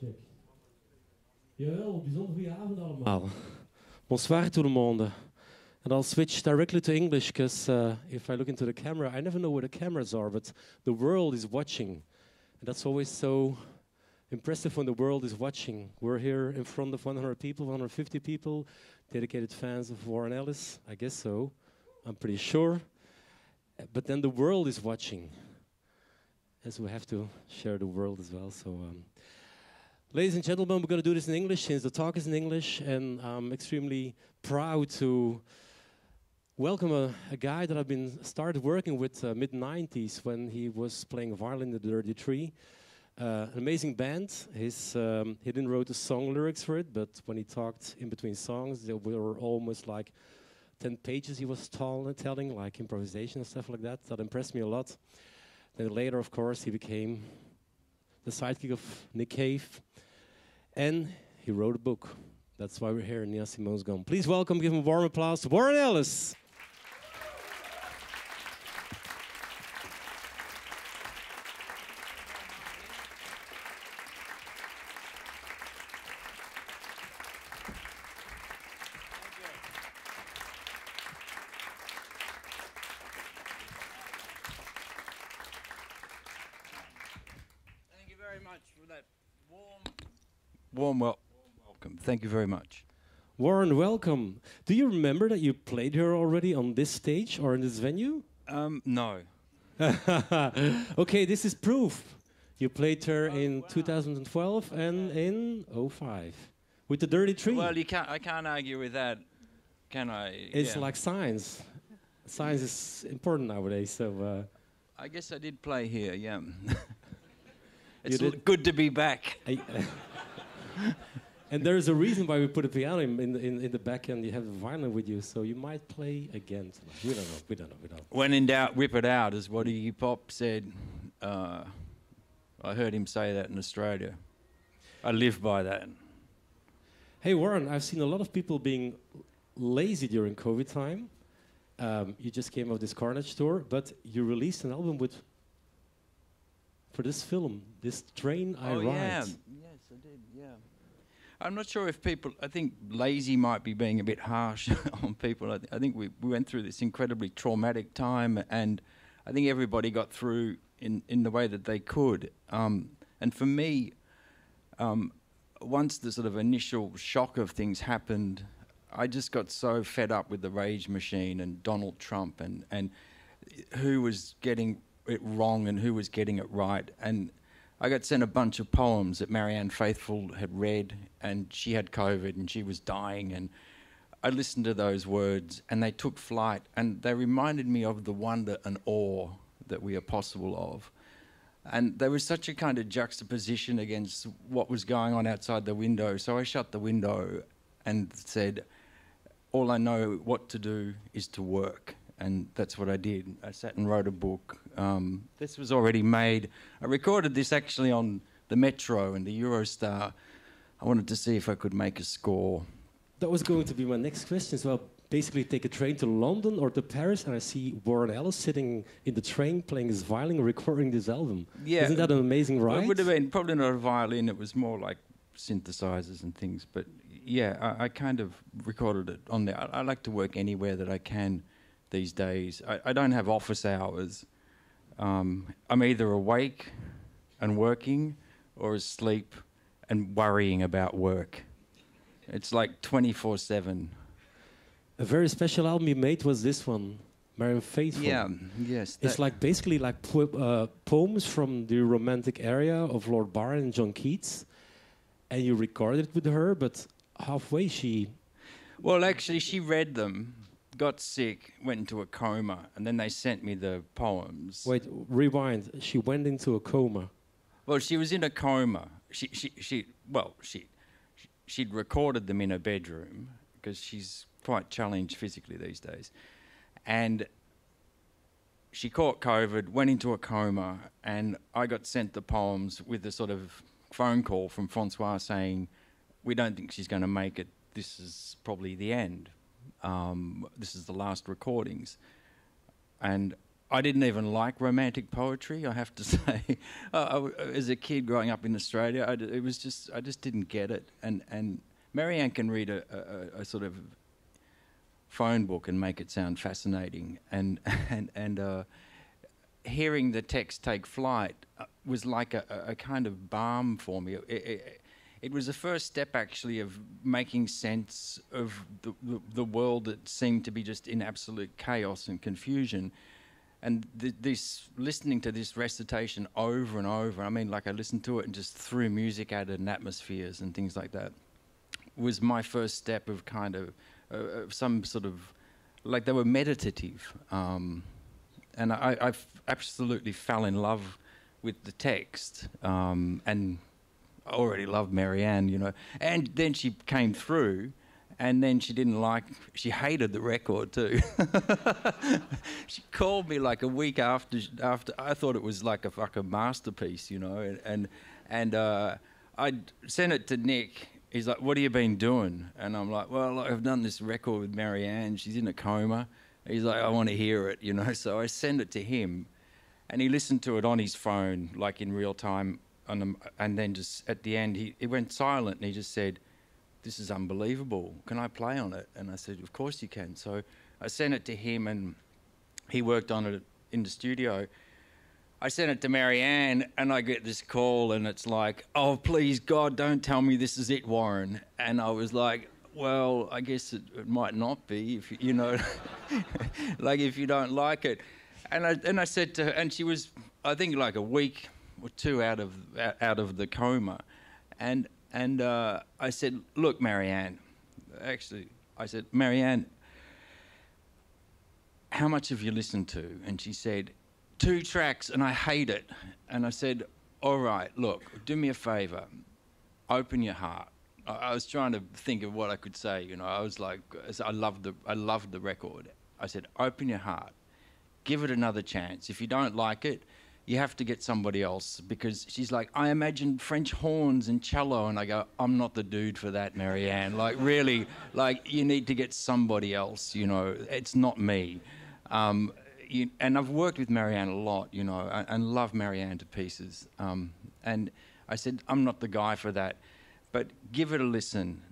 Check. Jawel, bijzonder goede avond allemaal. Bonsoir tout le monde. And I'll switch directly to English because if I look into the camera, I never know where the cameras are, but the world is watching. And that's always so impressive when the world is watching. We're here in front of 100 people, 150 people, dedicated fans of Warren Ellis. I guess so. I'm pretty sure. But then the world is watching. And so we have to share the world as well. So, ladies and gentlemen, we're going to do this in English since the talk is in English. And I'm extremely proud to welcome a guy that I've been started working with mid-90s when he was playing violin in the Dirty Tree. An amazing band. He didn't write the song lyrics for it, but when he talked in between songs, they were almost like 10 pages he was telling, like improvisation and stuff like that. That impressed me a lot. Then later, of course, he became the sidekick of Nick Cave, and he wrote a book. That's why we're here, Nina Simone's gone. Please welcome, give him a warm applause, Warren Ellis. Warm welcome. Thank you very much. Warren, welcome. Do you remember that you played here already on this stage or in this venue? No. Okay, this is proof. You played her in 2012 and in 2005 with the Dirty Tree. Well, I can't argue with that, can I? It's like science. Science is important nowadays, so... I guess I did play here, yeah. It's good to be back. And there's a reason why we put a piano in the back and you have the violin with you, so you might play again tonight. We don't know. When in doubt, whip it out, is what Iggy Pop said. I heard him say that in Australia. I live by that. Hey, Warren, I've seen a lot of people being lazy during COVID time. You just came off this Carnage tour, but you released an album for this film, this Train I Ride. Yeah. Yes, I did, yeah. I'm not sure if people... I think lazy might be being a bit harsh on people. I think we went through this incredibly traumatic time, and I think everybody got through in the way that they could. And for me, once the sort of initial shock of things happened, I just got so fed up with the rage machine and Donald Trump and who was getting it wrong and who was getting it right. And I got sent a bunch of poems that Marianne Faithfull had read, and she had COVID and she was dying, and I listened to those words and they took flight, and they reminded me of the wonder and awe that we are possible of. And there was such a kind of juxtaposition against what was going on outside the window, so I shut the window and said, all I know what to do is to work. And that's what I did. I sat and wrote a book. This was already made. I recorded this actually on the Metro and the Eurostar. I wanted to see if I could make a score. That was going to be my next question. So I'll basically take a train to London or to Paris, and I see Warren Ellis sitting in the train playing his violin, recording this album. Yeah. Isn't that an amazing ride? It would have been probably not a violin. It was more like synthesizers and things. But yeah, I kind of recorded it on there. I like to work anywhere that I can these days. I don't have office hours. I'm either awake and working or asleep and worrying about work. It's like 24/7. A very special album you made was this one, Marianne Faithfull. Yeah, yes. It's like basically like poems from the romantic area of Lord Byron and John Keats, and you recorded it with her, but halfway she... Well, actually, she read them, got sick, went into a coma, and then they sent me the poems. Wait, rewind. She went into a coma. Well, she was in a coma. She'd recorded them in her bedroom because she's quite challenged physically these days. And she caught COVID, went into a coma, and I got sent the poems with a sort of phone call from Francois saying, we don't think she's going to make it. This is probably the end. This is the last recordings. And I didn't even like romantic poetry, I have to say. As a kid growing up in Australia, I just didn't get it. And Marianne can read a sort of phone book and make it sound fascinating. And hearing the text take flight was like a kind of balm for me. It was the first step, actually, of making sense of the world that seemed to be just in absolute chaos and confusion. And this listening to this recitation over and over, I mean, like I listened to it and just threw music at it and atmospheres and things like that, was my first step of kind of some sort of, like they were meditative. And I absolutely fell in love with the text, and I already loved Marianne, you know. And then she came through, and then she hated the record too. She called me like a week after I thought it was like a fucking masterpiece, you know. And I sent it to Nick. He's like, "What have you been doing?" And I'm like, "Well, I've done this record with Marianne. She's in a coma." He's like, "I want to hear it," you know. So I send it to him, and he listened to it on his phone, like in real time. And then just at the end, he went silent, and he just said, "This is unbelievable. Can I play on it?" And I said, "Of course you can." So I sent it to him, and he worked on it in the studio. I sent it to Marianne, and I get this call, and it's like, "Oh, please, God, don't tell me this is it, Warren." And I was like, "Well, I guess it might not be, if you know, like if you don't like it." And I said to her, and she was, I think, like a week or two out of the coma, and I said, "Look, Marianne," actually, I said, "Marianne, how much have you listened to?" And she said, 2 tracks, and I hate it. And I said, "All right, look, do me a favour, open your heart." I was trying to think of what I could say, you know. I was like, I loved the record. I said, "Open your heart, give it another chance. If you don't like it, you have to get somebody else." Because she's like, "I imagined French horns and cello," and I go, "I'm not the dude for that, Marianne. Like, really, like, you need to get somebody else, you know. It's not me." And I've worked with Marianne a lot, you know, and love Marianne to pieces. And I said, "I'm not the guy for that, but give it a listen."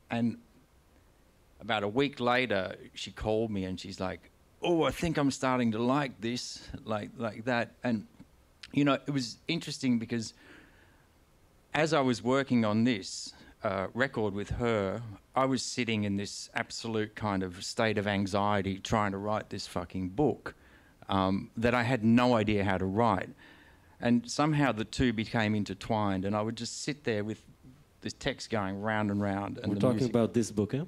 And about a week later, she called me and she's like, "Oh, I think I'm starting to like this," like that. And, you know, it was interesting because as I was working on this record with her, I was sitting in this absolute kind of state of anxiety trying to write this fucking book that I had no idea how to write. And somehow the two became intertwined, and I would just sit there with this text going round and round. And we're talking about this book, eh?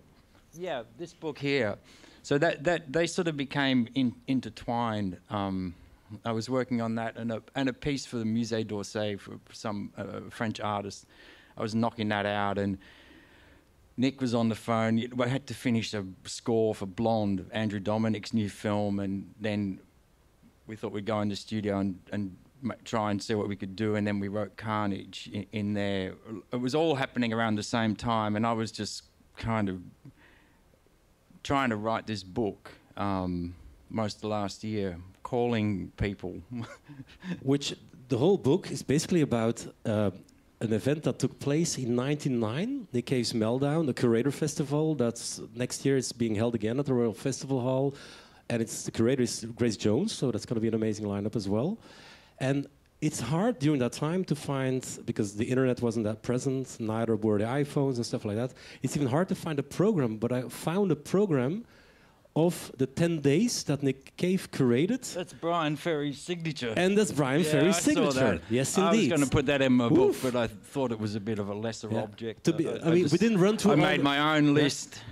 Yeah, this book here. So that they sort of became intertwined. I was working on that and a piece for the Musée d'Orsay for some French artist. I was knocking that out, and Nick was on the phone. I had to finish a score for Blonde, Andrew Dominik's new film, and then we thought we'd go in the studio and try and see what we could do, and then we wrote Carnage in there. It was all happening around the same time, and I was just kind of trying to write this book most of the last year, calling people. Which the whole book is basically about an event that took place in 1999, Nick Cave's Meltdown, the Curator Festival. That's next year. It's being held again at the Royal Festival Hall, and the curator is Grace Jones, so that's going to be an amazing lineup as well. And it's hard during that time to find, because the internet wasn't that present, neither were the iPhones and stuff like that. It's even hard to find a program, but I found a program of the 10 days that Nick Cave curated. That's Brian Ferry's signature. And that's Brian Ferry's signature. Saw that. Yes, indeed. I was indeed. going to put that in my book, but I thought it was a bit of a lesser object. I mean, we didn't run through. I made my own list.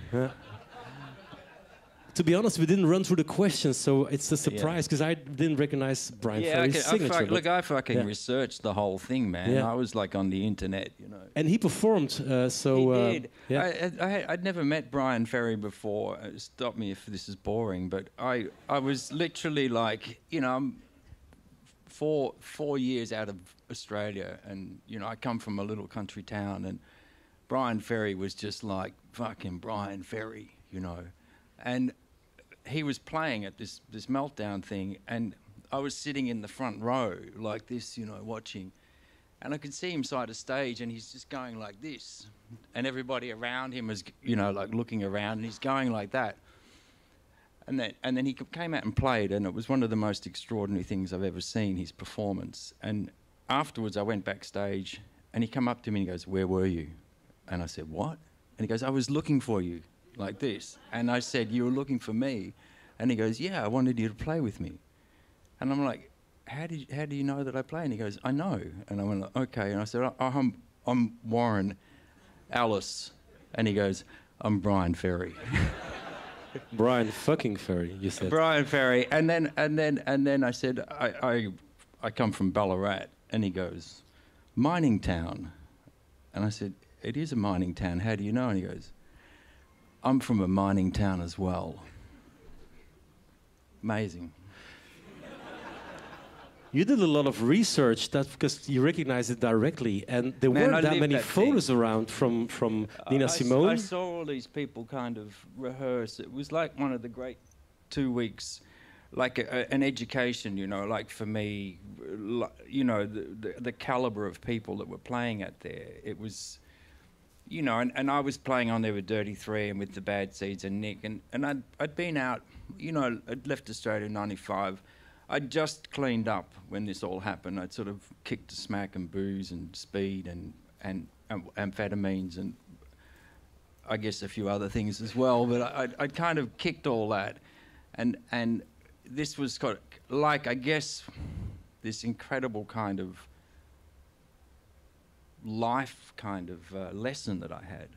To be honest, we didn't run through the questions, so it's a surprise because I didn't recognize Brian Ferry's signature. I fucking researched the whole thing, man. I was like on the internet, you know. And he performed, so... He did. Yeah. I'd never met Brian Ferry before. Stop me if this is boring, but I was literally like, you know, I'm 4 years out of Australia, and, you know, I come from a little country town, and Brian Ferry was just like fucking Brian Ferry, you know. And he was playing at this meltdown thing, and I was sitting in the front row like this, you know, watching, and I could see him side of stage, and he's just going like this, and everybody around him is, you know, like looking around, and he's going like that. And then he came out and played, and it was one of the most extraordinary things I've ever seen, his performance. And afterwards, I went backstage, and he came up to me and he goes, "Where were you?" And I said, "What?" And he goes, "I was looking for you," like this. And I said, "You were looking for me?" And he goes, "Yeah, I wanted you to play with me." And I'm like, how do you know that I play? And he goes, "I know." And I went, "Okay." And I said, I'm Warren Ellis." And he goes, "I'm Brian Ferry." Brian fucking Ferry, you said. Brian Ferry. And then I said, I come from Ballarat. And he goes, "Mining town." And I said, "It is a mining town. How do you know?" And he goes, "I'm from a mining town as well." Amazing. You did a lot of research because you recognized it directly, and there weren't that many photos around from Nina Simone. I saw all these people kind of rehearse. It was like one of the great 2 weeks, like an education, you know, like for me, you know, the caliber of people that were playing out there. It was, you know, and I was playing on there with Dirty Three and with the Bad Seeds and Nick, and I'd been out, you know, I'd left Australia in '95. I'd just cleaned up when this all happened. I'd sort of kicked a smack and booze and speed and amphetamines and I guess a few other things as well. But I'd kind of kicked all that, and this was kind of like, I guess, this incredible kind of life kind of lesson that I had,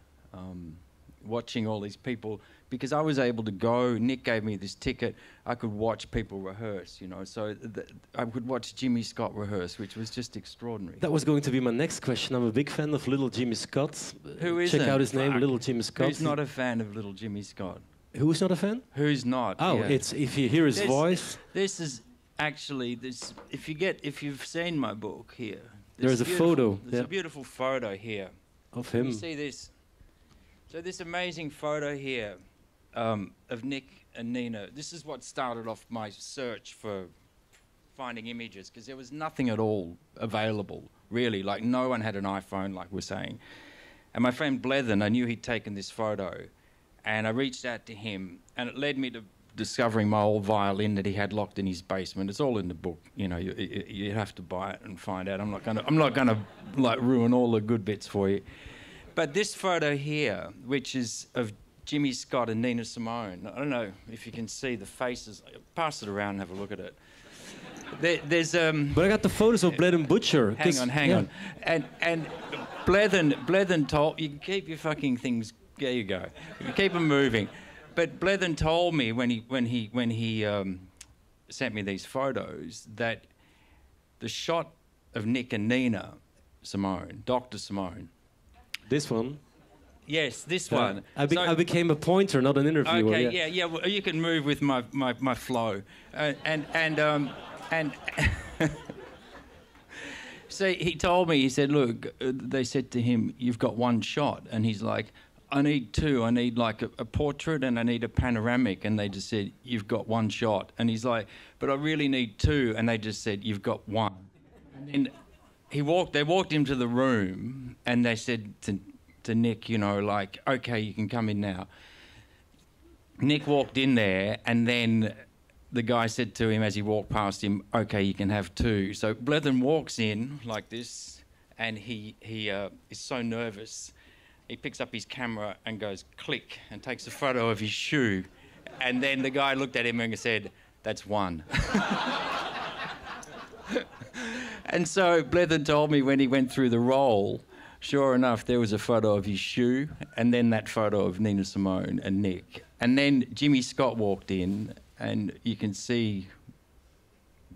watching all these people. Because I was able to go, Nick gave me this ticket, I could watch people rehearse, you know, so I could watch Jimmy Scott rehearse, which was just extraordinary. That was going to be my next question. I'm a big fan of Little Jimmy Scott. Who isn't? Check out his name, Little Jimmy Scott. Who's not a fan of Little Jimmy Scott? Who's not a fan? Who's not? Oh, yeah. It's if you hear his voice. This is actually, this. If you've seen my book here. There's a photo. There's a beautiful photo here. Of him. You see this? So this amazing photo here. Of Nick and Nina. This is what started off my search for finding images, because there was nothing at all available, really. Like, no one had an iPhone, like we're saying. And my friend Blethen, I knew he'd taken this photo, and I reached out to him, and it led me to discovering my old violin that he had locked in his basement. It's all in the book, you know. You have to buy it and find out. I'm not gonna like ruin all the good bits for you. But this photo here, which is of Jimmy Scott and Nina Simone. I don't know if you can see the faces. Pass it around and have a look at it. There's But I got the photos of Blethen Butcher. Hang on. And Blethen told you, keep your fucking things. There you go. You keep them moving. But Blethen told me when he sent me these photos that the shot of Nick and Nina Simone, Dr. Simone. This one. Yes, this one. I became a pointer, not an interviewer. Okay, yeah. Well, you can move with my flow, and so he told me. He said, "Look," they said to him, "You've got one shot," and he's like, "I need two. I need like a portrait and I need a panoramic," and they just said, "You've got one shot," and he's like, "But I really need two," and they just said, "You've got one." And they walked into the room, and they said to Nick, you know, like, "Okay, you can come in now." Nick walked in there, and then the guy said to him as he walked past him, "Okay, you can have two." So Blethen walks in like this, and he is so nervous. He picks up his camera and goes click and takes a photo of his shoe, and then the guy looked at him and said, "That's one." And so Blethen told me when he went through the roll, sure enough, there was a photo of his shoe, and then that photo of Nina Simone and Nick. And then Jimmy Scott walked in, and you can see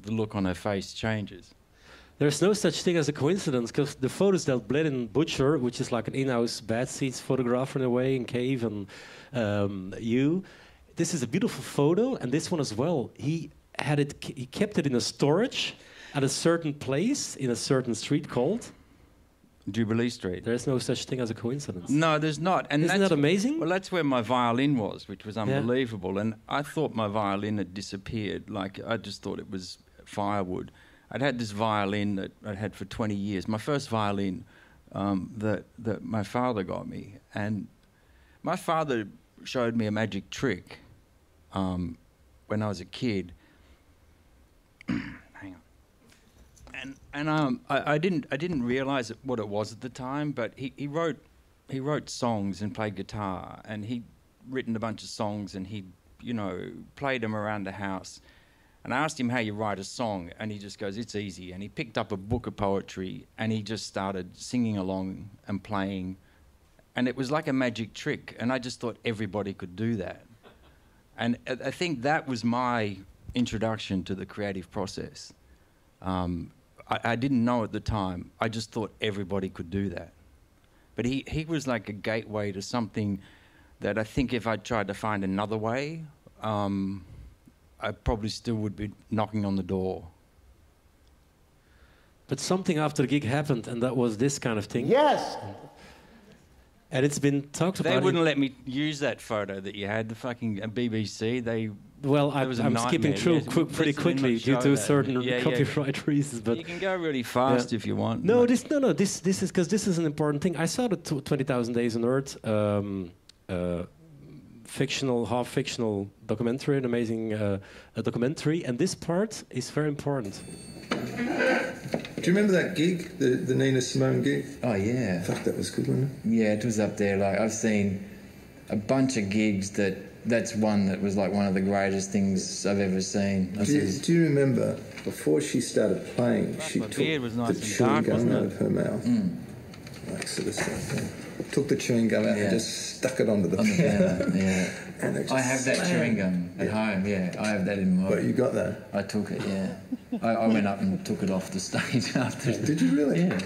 the look on her face changes. There's no such thing as a coincidence, because the photos that Blethen Butcher, which is like an in-house Bad Seeds photographer in a way, in Cave, and this is a beautiful photo, and this one as well. He kept it in a storage at a certain place in a certain street called... Jubilee Street. There's no such thing as a coincidence. No, there's not. And isn't that amazing? Well, that's where my violin was, which was unbelievable. Yeah. And I thought my violin had disappeared. Like, I just thought it was firewood. I'd had this violin that I'd had for 20 years. My first violin that my father got me. And my father showed me a magic trick when I was a kid. Hang on. And I didn't realise what it was at the time, but he wrote songs and played guitar, and he'd written a bunch of songs, and he played them around the house. And I asked him how you write a song, and he just goes, "It's easy." And he picked up a book of poetry, and he just started singing along and playing, and it was like a magic trick. And I just thought everybody could do that. And I think that was my introduction to the creative process. I didn't know at the time. I just thought everybody could do that. But he was like a gateway to something that I think if I tried to find another way, I probably still would be knocking on the door. But something after the gig happened, and that was this kind of thing. Yes! And it's been talked about. They wouldn't let me use that photo that you had, the fucking BBC. Well, I'm skipping through pretty quickly due to certain copyright reasons. But you can go really fast if you want. This is because this is an important thing. I saw the 20,000 Days on Earth fictional, half-fictional documentary, an amazing documentary, and this part is very important. Do you remember that gig, the Nina Simone gig? Oh, yeah. Fuck, that was good, wasn't it? Yeah, it was up there. Like, I've seen a bunch of gigs that's one that was like one of the greatest things I've ever seen. Do you remember, before she started playing, she took the chewing gum out of her mouth? Like sort of stuff. Took the chewing gum out and just stuck it onto the piano. Yeah. And I have that chewing gum at home, yeah. I have that in my... But you got that? I took it, yeah. I went up and took it off the stage after. Did you really? Yeah.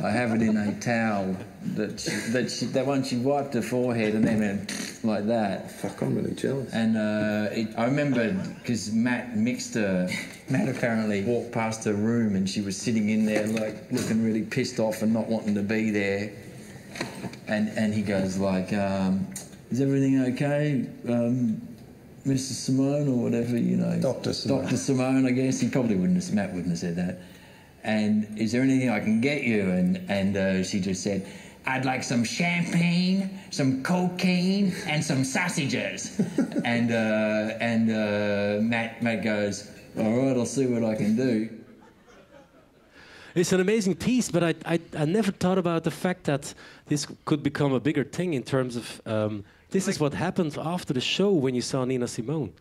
I have it in a towel that one she wiped her forehead and then went like that. Fuck, I'm really jealous. And I remember because Matt apparently walked past her room and she was sitting in there like looking really pissed off and not wanting to be there. And he goes like, "Is everything okay, Mr. Simone or whatever, Dr. Simone. Dr. Simone, I guess." Matt wouldn't have said that. And "Is there anything I can get you?" And she just said, "I'd like some champagne, some cocaine, and some sausages." and Matt goes, "All right, I'll see what I can do." It's an amazing piece, but I never thought about the fact that this could become a bigger thing in terms of... this is what happened after the show when you saw Nina Simone.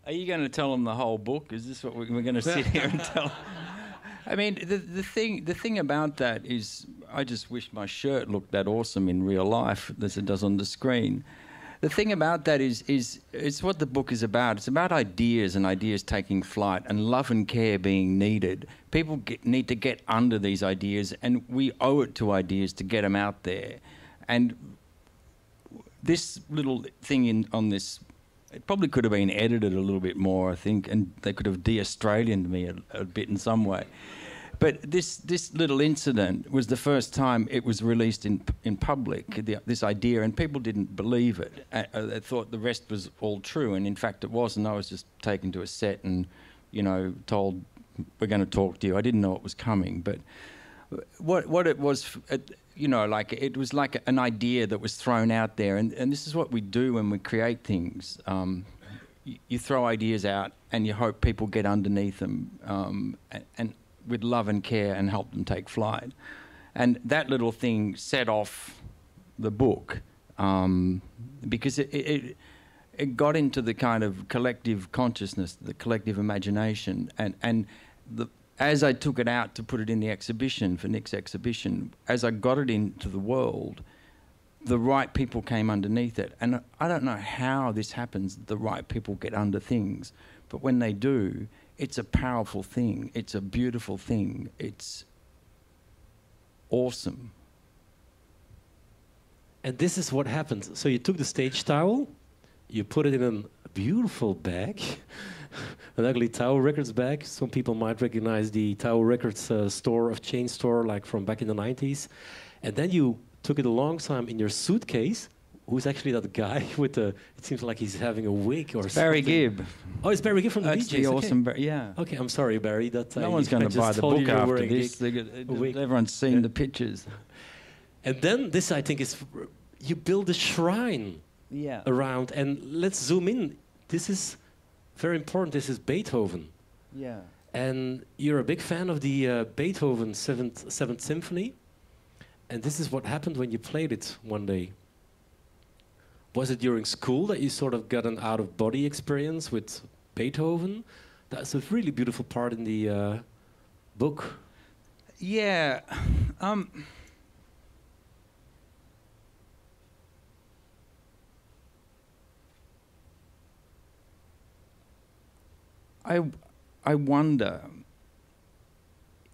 Are you going to tell them the whole book? Is this what we're going to sit here and tell? I mean, the thing about that is, I just wish my shirt looked that awesome in real life as it does on the screen. The thing about that is it's what the book is about. It's about ideas and ideas taking flight and love and care being needed. People need to get under these ideas, and we owe it to ideas to get them out there. And this little thing on this, it probably could have been edited a little bit more, I think, and they could have de-Australianed me a bit in some way. But this little incident was the first time it was released in public, this idea, and people didn't believe it. They thought the rest was all true, and in fact it wasn't. I was just taken to a set and, told, "We're going to talk to you." I didn't know it was coming, but what it was, it was like an idea that was thrown out there, and this is what we do when we create things. You throw ideas out, and you hope people get underneath them, and with love and care, and help them take flight. And that little thing set off the book because it got into the kind of collective consciousness, the collective imagination, and as I took it out to put it in the exhibition, for Nick's exhibition, as I got it into the world, the right people came underneath it. And I don't know how this happens, the right people get under things, but when they do, it's a powerful thing. It's a beautiful thing. It's awesome. And this is what happened. So you took the stage towel, you put it in a beautiful bag, an ugly Tower Records bag. Some people might recognize the Tower Records chain store, like from back in the 90s. And then you took it a long time in your suitcase. Who's actually that guy with the? It seems like he's having a wig or something. Barry Gibb. Oh, it's Barry Gibb from the That's DJs. the awesome. Okay. Yeah. Okay, I'm sorry, Barry. That no one's going to buy the book after this. Everyone's seen the pictures. And then this, I think, is you build a shrine around. And let's zoom in. This is very important. This is Beethoven. Yeah. And you're a big fan of the Beethoven Seventh Symphony. And this is what happened when you played it one day. Was it during school that you sort of got an out-of-body experience with Beethoven? That's a really beautiful part in the book. Yeah. I wonder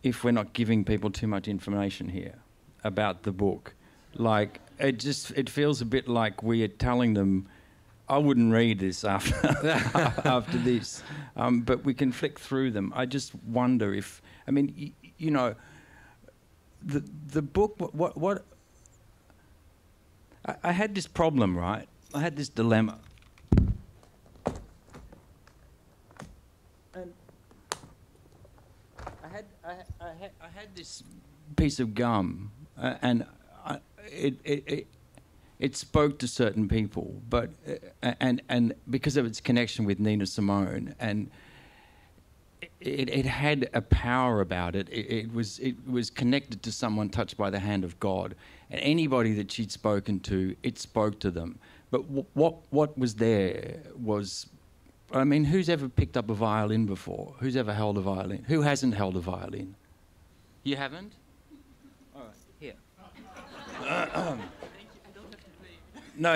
if we're not giving people too much information here about the book. Like, it feels a bit like we are telling them, I wouldn't read this after this, but we can flick through them. I just wonder if, I mean, you know, the book, what I had this problem, right? I had this dilemma. And I had this piece of gum, and it spoke to certain people, but and because of its connection with Nina Simone, and it had a power about it. It was connected to someone touched by the hand of God, and anybody that she'd spoken to, it spoke to them. But what was there was, I mean, who's ever picked up a violin before? Who's ever held a violin? Who hasn't held a violin? You haven't? All right, here. No,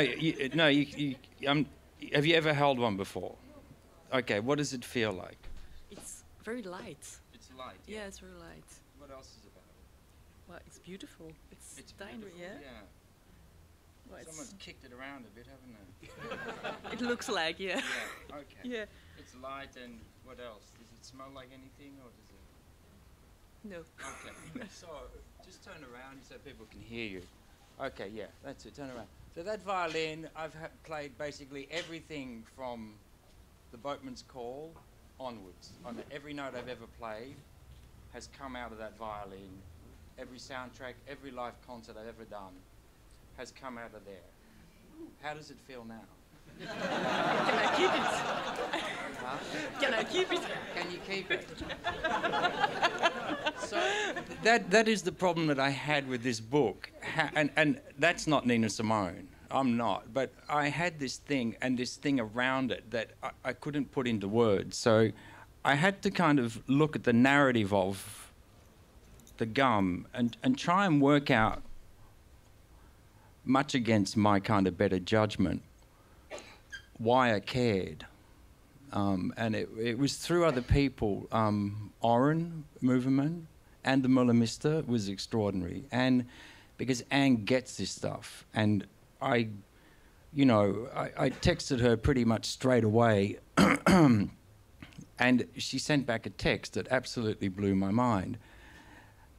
have you ever held one before? Okay, what does it feel like? It's very light. It's light. Yeah, it's very light. What else is about it? Well, it's beautiful. It's tiny, beautiful, yeah? Well, someone's kicked it around a bit, haven't they? It looks like, yeah. Yeah, okay. Yeah. It's light, and what else? Does it smell like anything, or does it? No. Okay. So just turn around so people can hear you. Okay, yeah, that's it. Turn around. So that violin, I've played basically everything from the Boatman's Call onwards. On every note I've ever played has come out of that violin. Every soundtrack, every live concert I've ever done has come out of there. How does it feel now? Can I keep it? Huh? Can I keep it? Can you keep it? So that is the problem that I had with this book. And that's not Nina Simone. I'm not. But I had this thing and this thing around it that I couldn't put into words. So I had to kind of look at the narrative of the gum and try and work out, much against my kind of better judgment, why I cared. And it was through other people. Oren Moverman and the Muller Mister was extraordinary. And because Anne gets this stuff. And I texted her pretty much straight away. And she sent back a text that absolutely blew my mind.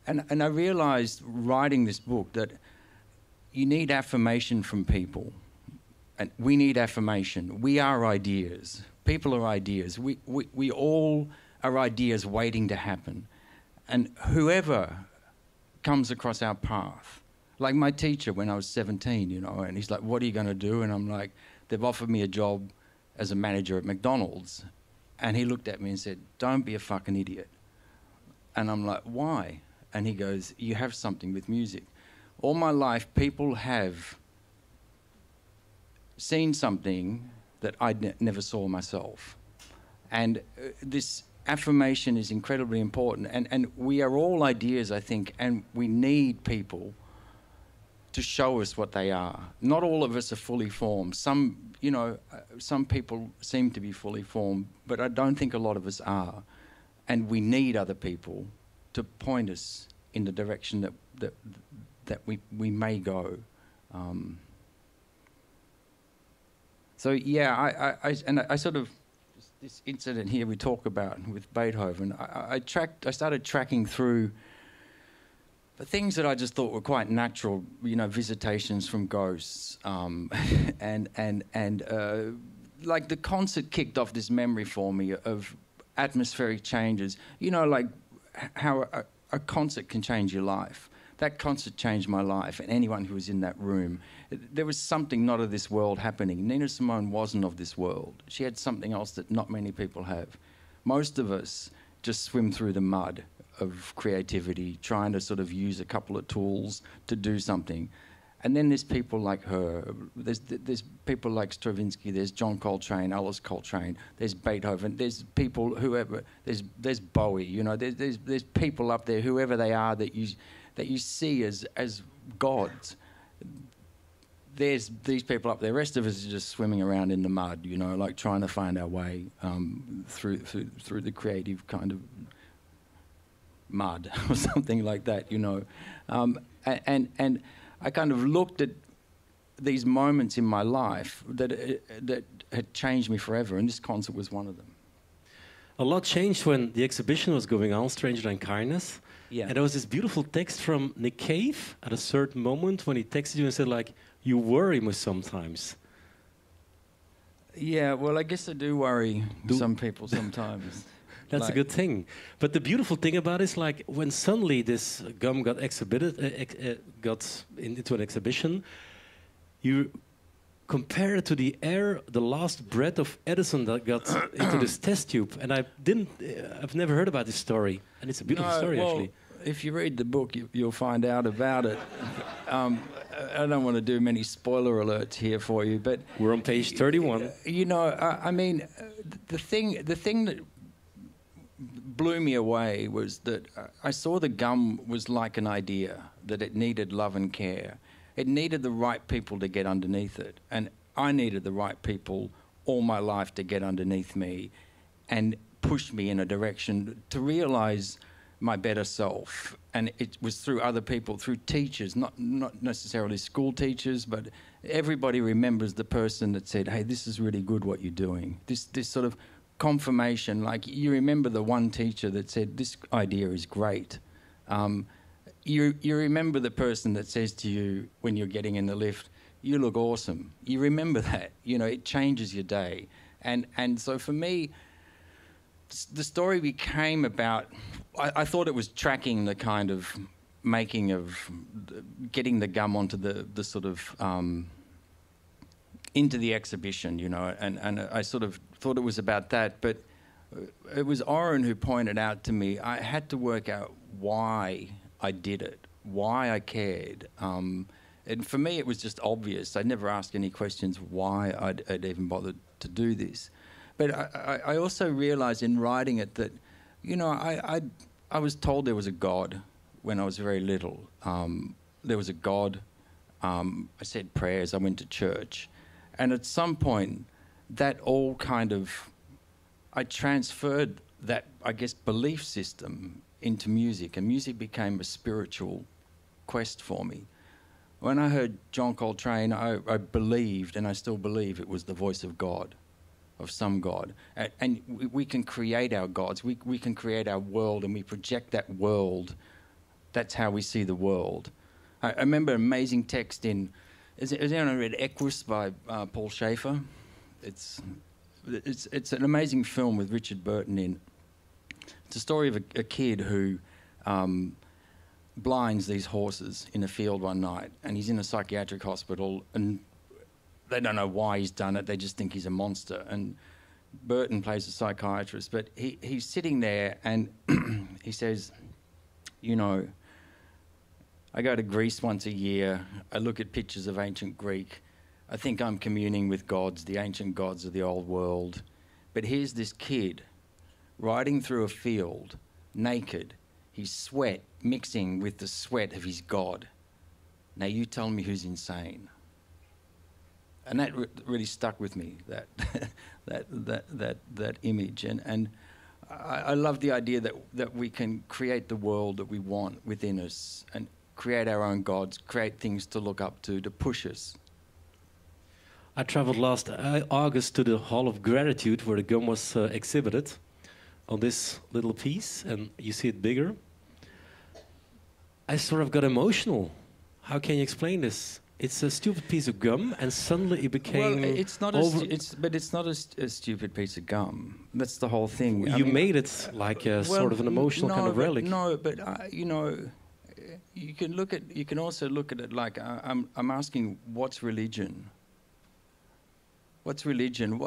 And I realised writing this book that you need affirmation from people. And we need affirmation. We are ideas. People are ideas. We all are ideas waiting to happen. And whoever comes across our path, like my teacher when I was 17, and he's like, what are you going to do? And I'm like, they've offered me a job as a manager at McDonald's. And he looked at me and said, don't be a fucking idiot. And I'm like, why? And he goes, you have something with music. All my life, people have seen something that I never saw myself. And this affirmation is incredibly important. And we are all ideas, I think, and we need people to show us what they are. Not all of us are fully formed. Some people seem to be fully formed, but I don't think a lot of us are. And we need other people to point us in the direction that we may go. So yeah, I sort of this incident here we talk about with Beethoven, I started tracking through the things that I just thought were quite natural, you know, visitations from ghosts, and like the concert kicked off this memory for me of atmospheric changes. You know, like how a concert can change your life. That concert changed my life, and anyone who was in that room. There was something not of this world happening. Nina Simone wasn't of this world. She had something else that not many people have. Most of us just swim through the mud of creativity, trying to sort of use a couple of tools to do something. And then there's people like her. There's people like Stravinsky. There's John Coltrane, Ellis Coltrane. There's Beethoven. There's people, whoever. There's Bowie. You know, there's people up there, whoever they are, that you see as gods. There's these people up there. The rest of us are just swimming around in the mud, you know, like trying to find our way through the creative kind of mud or something like that, you know. And I kind of looked at these moments in my life that had changed me forever, and this concert was one of them. A lot changed when the exhibition was going on, Stranger Than Kindness. Yeah. And there was this beautiful text from Nick Cave at a certain moment when he texted you and said, like, you worry me sometimes. Yeah, well, I guess I do worry some people sometimes. That's like, a good thing. But the beautiful thing about it is, like, when suddenly this gum got exhibited, got into an exhibition, you compare it to the air, the last breath of Edison that got into this test tube. And I've never heard about this story. And it's a beautiful story, actually. If you read the book, you'll find out about it. I don't want to do many spoiler alerts here for you, but we're on page 31. You know, I mean, the thing that blew me away was that I saw the gum was like an idea, that it needed love and care. It needed the right people to get underneath it, and I needed the right people all my life to get underneath me and push me in a direction to realise my better self. And it was through other people, through teachers, not necessarily school teachers, but everybody remembers the person that said, hey, this is really good what you're doing. This sort of confirmation, like you remember the one teacher that said, this idea is great. You remember the person that says to you when you're getting in the lift, you look awesome. You remember that. You know, it changes your day. And so for me, the story became about, I thought it was tracking the kind of making of getting the gum onto the sort of into the exhibition, you know, and I sort of thought it was about that, but it was Oren who pointed out to me I had to work out why I did it, why I cared. And for me, it was just obvious. I never asked any questions why I'd even bothered to do this. But I also realised in writing it that, you know, I was told there was a God when I was very little. There was a God. I said prayers. I went to church. And at some point, that all kind of... I transferred that, I guess, belief system into music. And music became a spiritual quest for me. When I heard John Coltrane, I believed, and I still believe, it was the voice of God, of some God. And we can create our gods. We can create our world, and we project that world. That's how we see the world. I remember an amazing text in... Has anyone read Equus by Paul Schaefer? It's an amazing film with Richard Burton in. It's a story of a kid who blinds these horses in a field one night, and he's in a psychiatric hospital, and they don't know why he's done it. They just think he's a monster. And Burton plays a psychiatrist, but he's sitting there and he says, you know, I go to Greece once a year. I look at pictures of ancient Greek. I think I'm communing with gods, the ancient gods of the old world. But here's this kid riding through a field, naked, his sweat mixing with the sweat of his god. Now you tell me who's insane. And that really stuck with me, that image. And I love the idea that we can create the world that we want within us and create our own gods, create things to look up to push us. I traveled last August to the Hall of Gratitude where the gum was exhibited on this little piece, and you see it bigger. I sort of got emotional. How can you explain this? It's a stupid piece of gum, and suddenly it became. Well, it's not but it's not a stupid piece of gum. That's the whole thing. You made it like a sort of an emotional kind of relic. No, but you know, you can also look at it like I'm asking, what's religion? What's religion?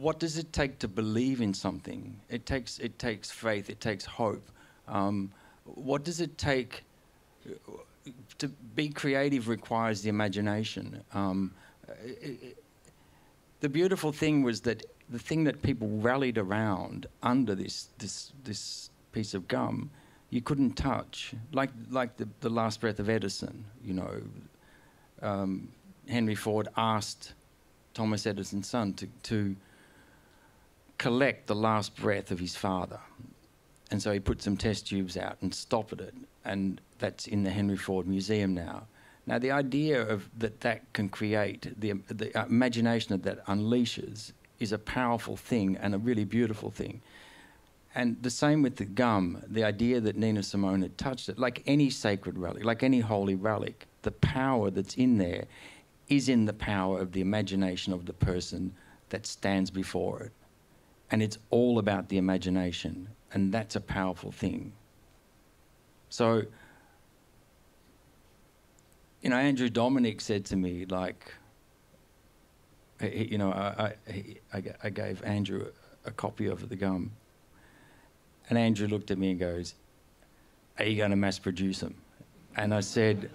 What does it take to believe in something? It takes faith. It takes hope. What does it take to be creative? Requires the imagination. The beautiful thing was that the thing that people rallied around under this piece of gum, you couldn't touch, like the last breath of Edison. You know, Henry Ford asked Thomas Edison's son to collect the last breath of his father. And so he put some test tubes out and stopped it. And that's in the Henry Ford Museum now. Now, the idea of that can create, the imagination that unleashes is a powerful thing and a really beautiful thing. And the same with the gum, the idea that Nina Simone had touched it, like any sacred relic, like any holy relic, the power that's in there is in the power of the imagination of the person that stands before it. And it's all about the imagination, and that's a powerful thing. So, you know, Andrew Dominic said to me, like, you know, I gave Andrew a copy of the gum, and Andrew looked at me and goes, "Are you going to mass produce them?" And I said,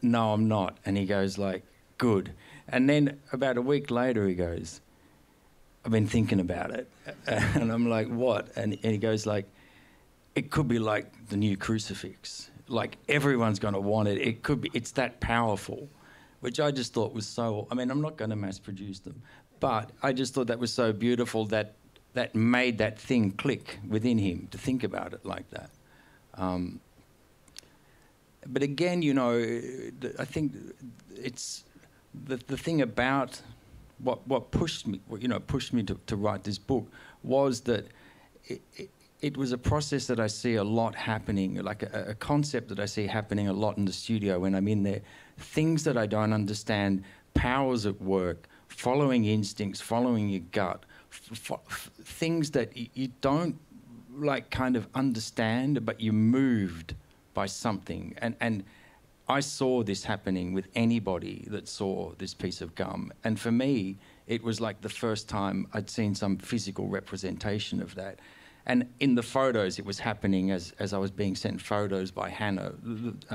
"No, I'm not." And he goes like, "Good." And then about a week later, he goes, "I've been thinking about it." And I'm like, "What?" And he goes like, "It could be like the new crucifix. Like everyone's going to want it. It could be. It's that powerful," which I just thought was so. I mean, I'm not going to mass produce them, but I just thought that was so beautiful that made that thing click within him to think about it like that. But again, you know, I think it's the thing about what pushed me, to write this book was that it was a process that I see a lot happening, like a concept that I see happening a lot in the studio when I'm in there. Things that I don't understand, powers at work, following instincts, following your gut, things that you don't like kind of understand, but you're moved by something. And I saw this happening with anybody that saw this piece of gum. And for me, it was like the first time I'd seen some physical representation of that. And in the photos, it was happening as I was being sent photos by Hannah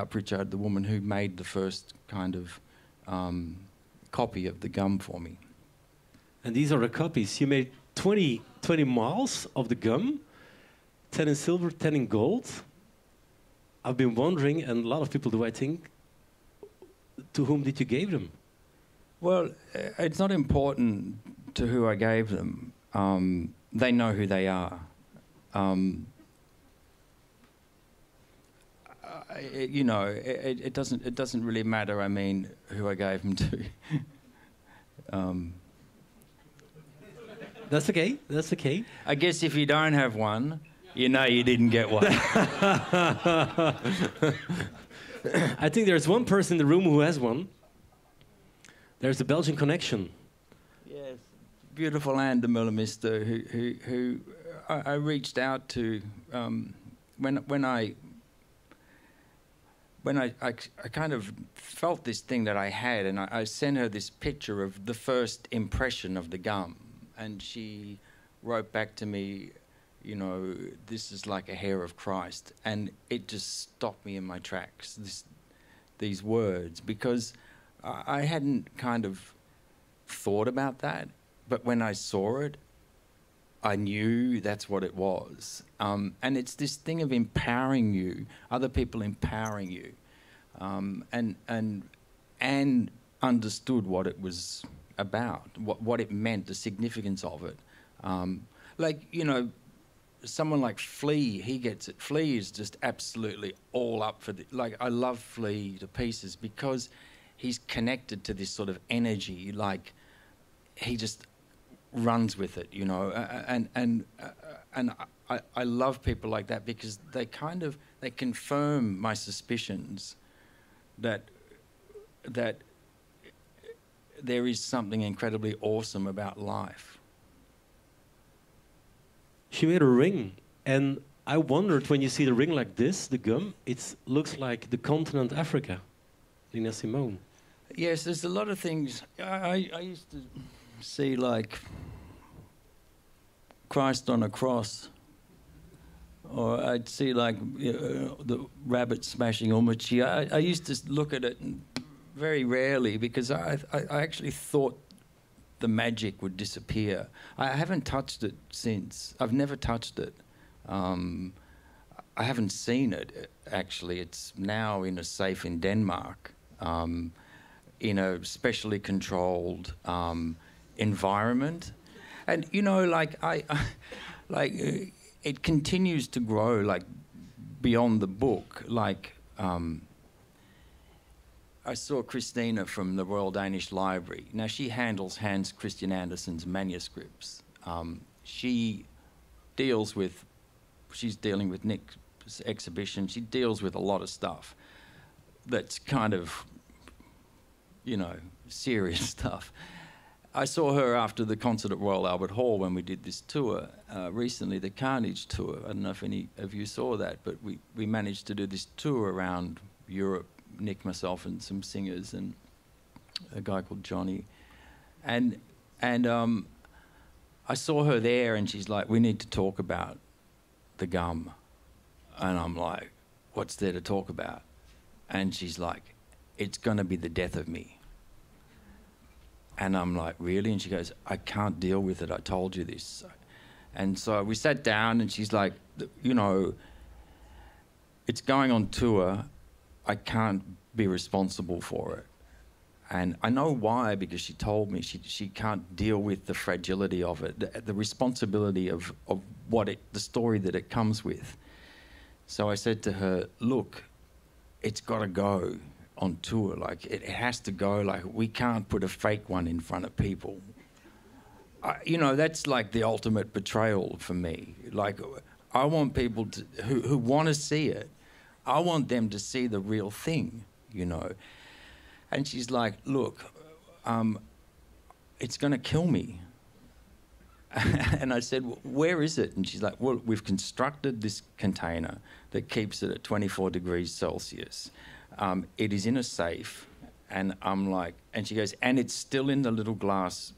Pritchard, the woman who made the first kind of copy of the gum for me. And these are the copies. You made 20 miles of the gum, 10 in silver, 10 in gold. I've been wondering, and a lot of people do, I think, to whom did you give them? Well, it's not important to who I gave them. They know who they are. It doesn't really matter. I mean, who I gave them to. That's okay. That's okay. I guess if you don't have one, you know you didn't get one. I think there's one person in the room who has one. There's a Belgian connection. Yes, beautiful Anne de Mullermister, who I reached out to when I kind of felt this thing that I had, and I sent her this picture of the first impression of the gum, and she wrote back to me, you know, "This is like a hair of Christ," and it just stopped me in my tracks. These words, because I hadn't kind of thought about that, but when I saw it, I knew that's what it was. And it's this thing of empowering you, other people empowering you, and understood what it was about, what it meant, the significance of it. Like, you know, someone like Flea, he gets it. Flea is just absolutely all up for like, I love Flea to pieces because he's connected to this sort of energy, like he just runs with it, you know, and I love people like that because they confirm my suspicions that there is something incredibly awesome about life. She made a ring, and I wondered, when you see the ring like this, the gum, it looks like the continent Africa, Nina Simone. Yes, there's a lot of things. I used to see, like, Christ on a cross, or I'd see, like, the rabbit smashing Umachi. I used to look at it very rarely because I actually thought the magic would disappear. I haven't touched it since. I've never touched it. I haven't seen it, actually. It's now in a safe in Denmark, in a specially controlled environment. And, you know, like, it continues to grow, like, beyond the book. Like, I saw Christina from the Royal Danish Library. Now, she handles Hans Christian Andersen's manuscripts. She's dealing with Nick's exhibition. She deals with a lot of stuff that's kind of, you know, serious stuff. I saw her after the concert at Royal Albert Hall when we did this tour recently, the Carnage tour. I don't know if any of you saw that, but we managed to do this tour around Europe, Nick, myself, and some singers, and a guy called Johnny. And I saw her there, and she's like, "We need to talk about the gum." And I'm like, "What's there to talk about?" And she's like, "It's going to be the death of me." And I'm like, "Really?" And she goes, "I can't deal with it. I told you this." And so we sat down, and she's like, "You know, it's going on tour. I can't be responsible for it." And I know why, because she told me she can't deal with the fragility of it, the responsibility of the story that it comes with. So I said to her, "Look, it's got to go on tour. Like, it has to go. Like, we can't put a fake one in front of people." You know, that's like the ultimate betrayal for me. Like, I want people who want to see it, I want them to see the real thing, you know. And she's like, "Look, it's going to kill me." And I said, "Where is it?" And she's like, "Well, we've constructed this container that keeps it at 24 degrees Celsius. It is in a safe." And I'm like, and she goes, "And it's still in the little glass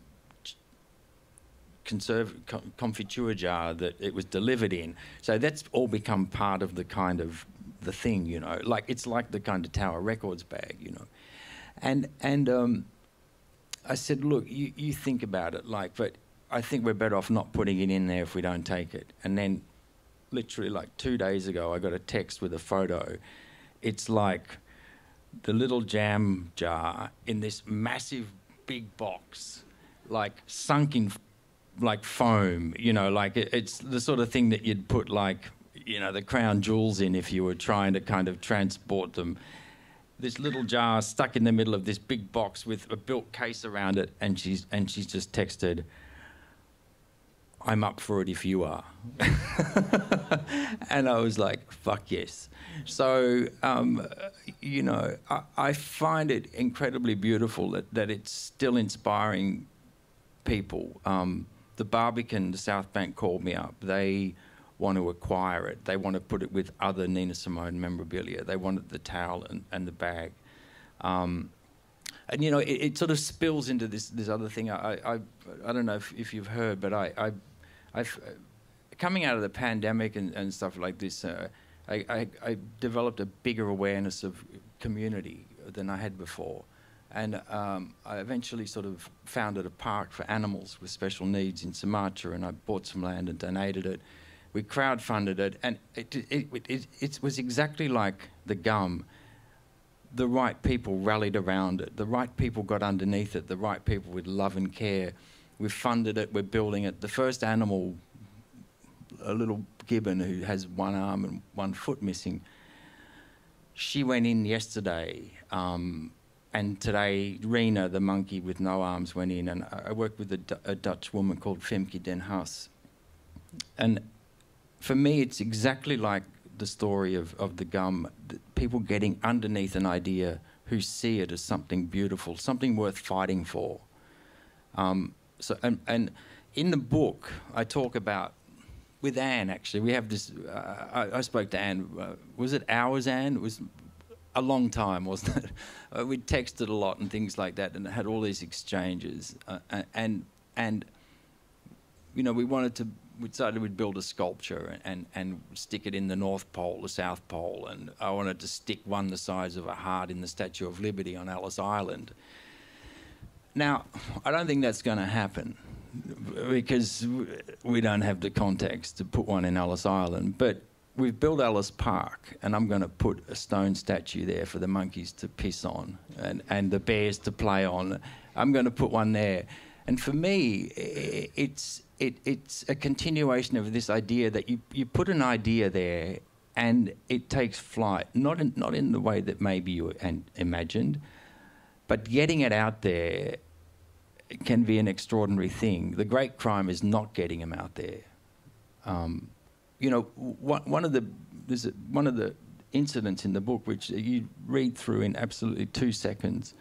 confiture jar that it was delivered in." So that's all become part of the kind of the thing, you know. Like, it's like the kind of Tower Records bag, you know. And I said, "Look, you think about it, like, but I think we're better off not putting it in there if we don't take it." And then literally like 2 days ago, I got a text with a photo. It's like the little jam jar in this massive big box, like sunk in like foam, you know, like it's the sort of thing that you'd put, like, you know, the crown jewels in if you were trying to kind of transport them. This little jar stuck in the middle of this big box with a built case around it, and she's just texted, "I'm up for it if you are." And I was like, "Fuck yes." So, you know, I find it incredibly beautiful that it's still inspiring people. The Barbican, the South Bank, called me up. They want to acquire it. They want to put it with other Nina Simone memorabilia. They wanted the towel and the bag. And, you know, it sort of spills into this other thing. I don't know if you've heard, but I've coming out of the pandemic and stuff like this, I developed a bigger awareness of community than I had before. And I eventually sort of founded a park for animals with special needs in Sumatra, and I bought some land and donated it. We crowdfunded it, and it was exactly like the gum. The right people rallied around it. The right people got underneath it. The right people with love and care. We've funded it. We're building it. The first animal a little gibbon who has one arm and one foot missing. She went in yesterday, and today Rena, the monkey with no arms, went in, and I worked with a Dutch woman called Femke den Haas. And for me, it's exactly like the story of the gum, people getting underneath an idea who see it as something beautiful, something worth fighting for. And in the book, I talk about, with Anne actually, we have this, I spoke to Anne, was it hours, Anne? It was a long time, wasn't it? We texted a lot and things like that, and had all these exchanges. And you know, we decided we'd build a sculpture and stick it in the North Pole, the South Pole, and I wanted to stick one the size of a heart in the Statue of Liberty on Ellis Island. Now, I don't think that's going to happen because we don't have the context to put one in Ellis Island, but we've built Ellis Park, and I'm going to put a stone statue there for the monkeys to piss on and the bears to play on. I'm going to put one there. And for me, it's a continuation of this idea that you put an idea there and it takes flight, not in the way that maybe you imagined, but getting it out there can be an extraordinary thing. The great crime is not getting them out there. You know, one of the incidents in the book, which you read through in absolutely 2 seconds,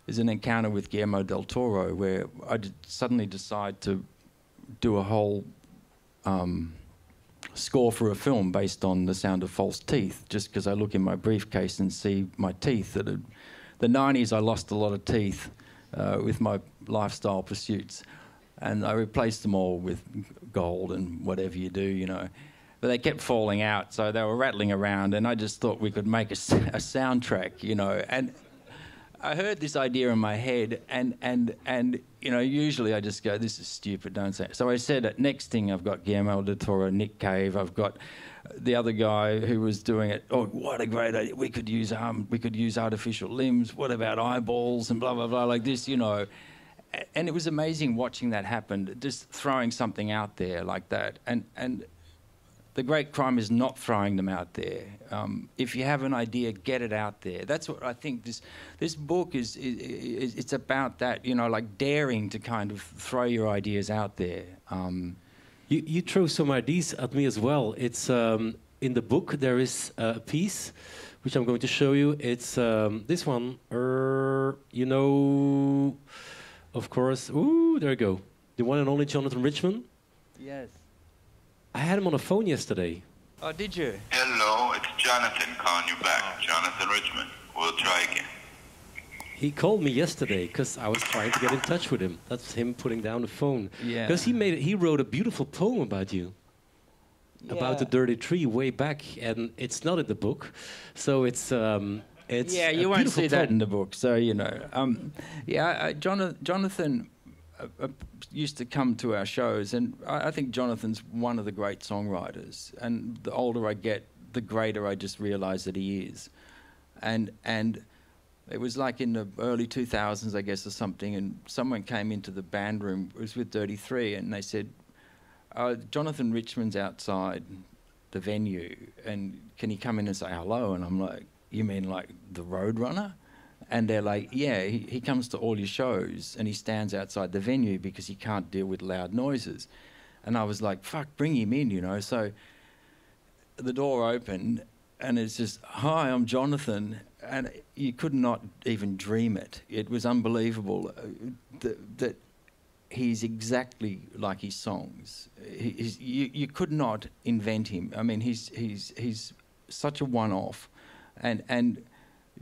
is an encounter with Guillermo del Toro where I suddenly decide to do a whole score for a film based on The Sound of False Teeth, just because I look in my briefcase and see my teeth. The 90s, I lost a lot of teeth with my lifestyle pursuits, and I replaced them all with gold and whatever you do, you know. But they kept falling out, so they were rattling around, and I just thought we could make a soundtrack, you know. And I heard this idea in my head, and you know, usually I just go, this is stupid, don't say it. So I said it. Next thing, I've got Guillermo del Toro, Nick Cave, I've got the other guy who was doing it. Oh, what a great idea. We could use artificial limbs. What about eyeballs and blah, blah, blah, like this, you know. And it was amazing watching that happen, just throwing something out there like that. And the great crime is not throwing them out there. If you have an idea, get it out there. That's what I think this book is it's about that, you know, like daring to kind of throw your ideas out there. You throw some ideas at me as well. It's in the book there is a piece which I'm going to show you. It's this one. You know, of course. Ooh, there you go. The one and only Jonathan Richman. Yes. I had him on the phone yesterday. Oh, did you? Hello, it's Jonathan calling you back. Jonathan Richman. We'll try again. He called me yesterday because I was trying to get in touch with him. That's him putting down the phone. Yeah. Because he wrote a beautiful poem about you. Yeah. About the dirty tree way back, and it's not in the book. So it's yeah, you won't see that in the book. So you know, Jonathan used to come to our shows, and I think Jonathan's one of the great songwriters. And the older I get, the greater I just realise that he is. And it was like in the early 2000s, I guess, or something, and someone came into the band room, it was with 33, and they said, Jonathan Richman's outside the venue, and can he come in and say hello? And I'm like, you mean like the Roadrunner? And they're like, yeah, he comes to all your shows and he stands outside the venue because he can't deal with loud noises. And I was like, fuck, bring him in, you know. So the door opened and it's just, hi, I'm Jonathan. And you could not even dream it. It was unbelievable that he's exactly like his songs. You could not invent him. I mean, he's such a one-off. And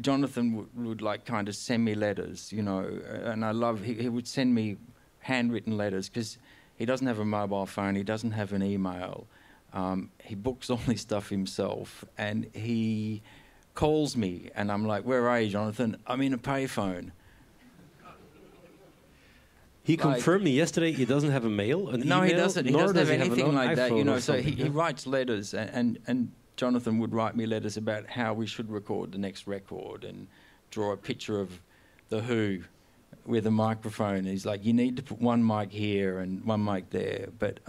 Jonathan would like kind of send me letters, you know, and I love, he would send me handwritten letters because he doesn't have a mobile phone, he doesn't have an email, he books all his stuff himself, and he calls me and I'm like, where are you, Jonathan? I'm in a payphone. He confirmed me yesterday he doesn't have a mail, an email, he doesn't have anything like that, you know, so he writes letters and Jonathan would write me letters about how we should record the next record and draw a picture of The Who with a microphone. He's like, you need to put one mic here and one mic there. But,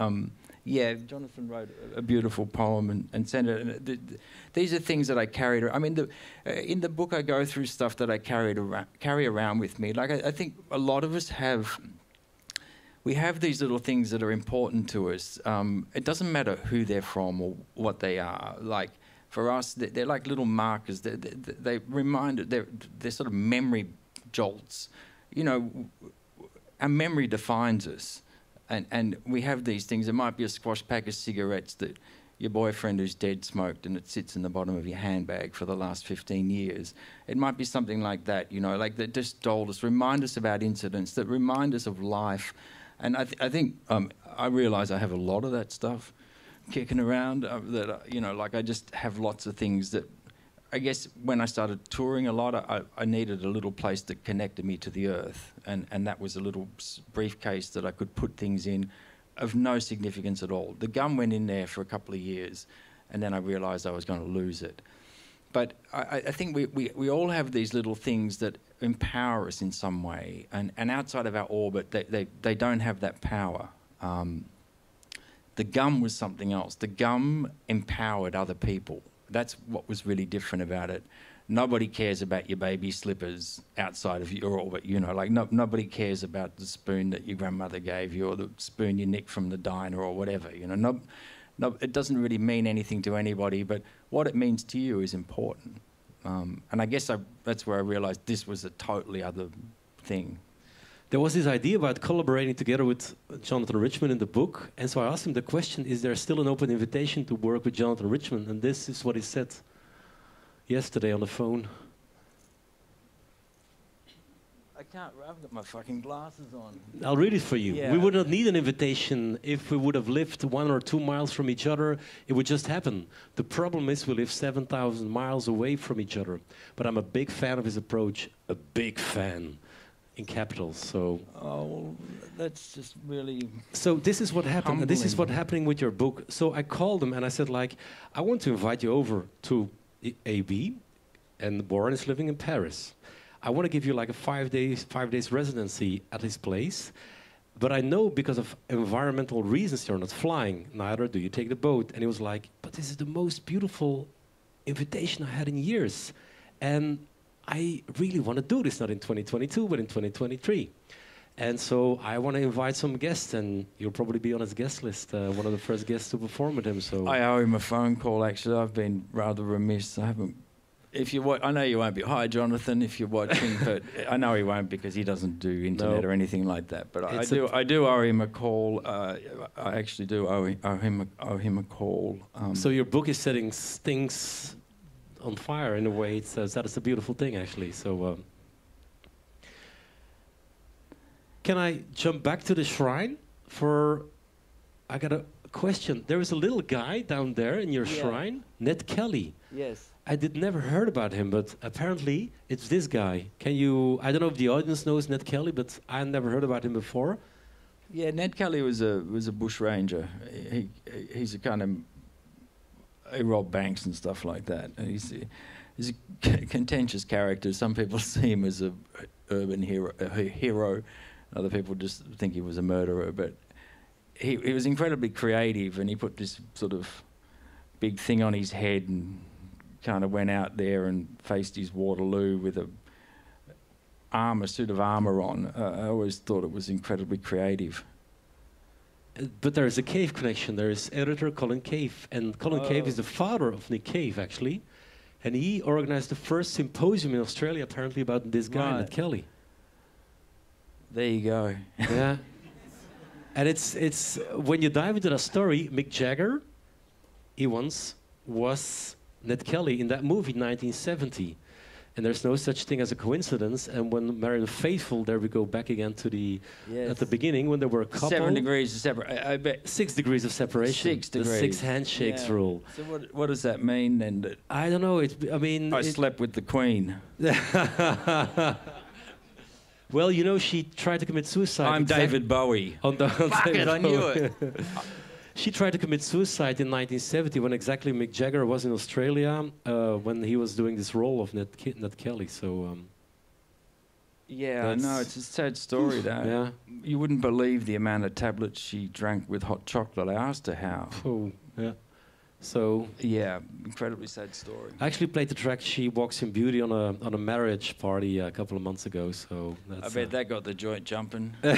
Yeah, Jonathan wrote a beautiful poem and sent it. And these are things that I carried around. I mean, in the book I go through stuff that I carry around with me. Like I think a lot of us have... We have these little things that are important to us. It doesn't matter who they're from or what they are. Like, for us, they're like little markers. They remind... They're sort of memory jolts. You know, our memory defines us. And we have these things. It might be a squash pack of cigarettes that your boyfriend who's dead smoked and it sits in the bottom of your handbag for the last 15 years. It might be something like that, you know, like that just jolt us, remind us about incidents, that remind us of life. And I think I realise I have a lot of that stuff kicking around, you know, like I just have lots of things that... I guess when I started touring a lot, I needed a little place that connected me to the earth. And that was a little briefcase that I could put things in of no significance at all. The gum went in there for a couple of years, and then I realised I was going to lose it. But I think we all have these little things that empower us in some way. And outside of our orbit, they don't have that power. The gum was something else. The gum empowered other people. That's what was really different about it. Nobody cares about your baby slippers outside of your orbit, you know, like nobody cares about the spoon that your grandmother gave you or the spoon you nicked from the diner or whatever, you know. It doesn't really mean anything to anybody, but what it means to you is important. And I guess that's where I realised this was a totally other thing. There was this idea about collaborating together with Jonathan Richman in the book, and so I asked him the question, is there still an open invitation to work with Jonathan Richman? And this is what he said yesterday on the phone. I can't, I've got my fucking glasses on. I'll read it for you. Yeah. We would not need an invitation if we would have lived 1 or 2 miles from each other. It would just happen. The problem is we live 7,000 miles away from each other. But I'm a big fan of his approach, a big fan. In capitals, so... Oh, that's just really... So this is what happened, and this is what's happening with your book. So I called him and I said, like, I want to invite you over to AB, and Warren is living in Paris. I want to give you like a 5 days residency at his place, but I know because of environmental reasons you're not flying, neither do you take the boat. And he was like, but this is the most beautiful invitation I had in years. And I really want to do this, not in 2022, but in 2023. And so I want to invite some guests, and you'll probably be on his guest list, one of the first guests to perform with him. So I owe him a phone call, actually. I've been rather remiss. I haven't... If you I know you won't be... Hi, Jonathan, if you're watching, but I know he won't because he doesn't do internet or anything like that. But I do owe him a call. I actually do owe him a call. So your book is setting things on fire in a way. That is a beautiful thing, actually. So can I jump back to the shrine? I got a question. There is a little guy down there in your shrine, Ned Kelly. Yes. I never heard about him, but apparently it's this guy. Can you... I don't know if the audience knows Ned Kelly, but I never heard about him before. Yeah, Ned Kelly was a bush ranger. He's a kind of... He robbed banks and stuff like that. And he's a contentious character. Some people see him as an urban hero. Other people just think he was a murderer. But he was incredibly creative, and he put this sort of big thing on his head and kind of went out there and faced his Waterloo with a suit of armour on. I always thought it was incredibly creative. But there is a Cave connection. There is editor Colin Cave, and Colin Cave is the father of Nick Cave, actually. And he organized the first symposium in Australia, apparently, about this guy, Ned Kelly. There you go. Yeah. And it's when you dive into that story, Mick Jagger, he once was Ned Kelly in that movie, 1970. And there's no such thing as a coincidence. And when Married and Faithful, there we go back again to the at the beginning when there were a couple. 7 degrees of separation. I bet 6 degrees of separation. 6 degrees. The 6 handshakes rule. So what does that mean then? I don't know. I slept with the Queen. Well, you know, she tried to commit suicide. I'm David Bowie. Fuck it, I knew it. She tried to commit suicide in 1970 when exactly Mick Jagger was in Australia when he was doing this role of Ned Kelly. So Yeah, I know, it's a sad story, though. Yeah. You wouldn't believe the amount of tablets she drank with hot chocolate. I asked her how. Oh, yeah. So yeah, incredibly sad story. I actually played the track "She Walks in Beauty" on a marriage party a couple of months ago. So that's, I bet that got the joint jumping. Like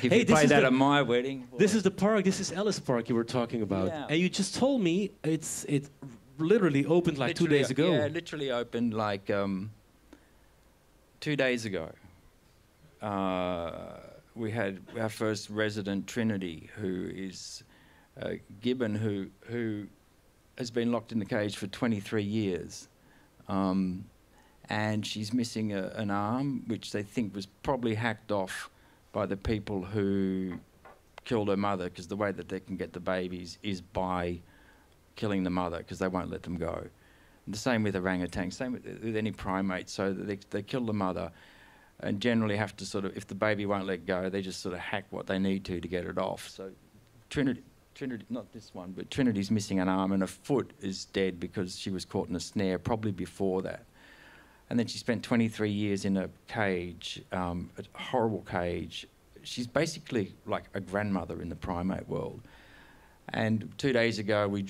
if you played that at my wedding. This is the park. This is Ellis Park you were talking about, and you just told me it literally opened like 2 days ago. Yeah, literally opened like 2 days ago. We had our first resident, Trinity, who is Gibbon, who has been locked in the cage for 23 years. And she's missing an arm, which they think was probably hacked off by the people who killed her mother, because the way that they can get the babies is by killing the mother, because they won't let them go. And the same with orangutans, same with any primate. So they kill the mother and generally have to sort of, if the baby won't let go, they just sort of hack what they need to get it off. So Trinity, not this one, but Trinity's missing an arm and a foot is dead because she was caught in a snare probably before that. And then she spent 23 years in a cage, a horrible cage. She's basically like a grandmother in the primate world. And 2 days ago, we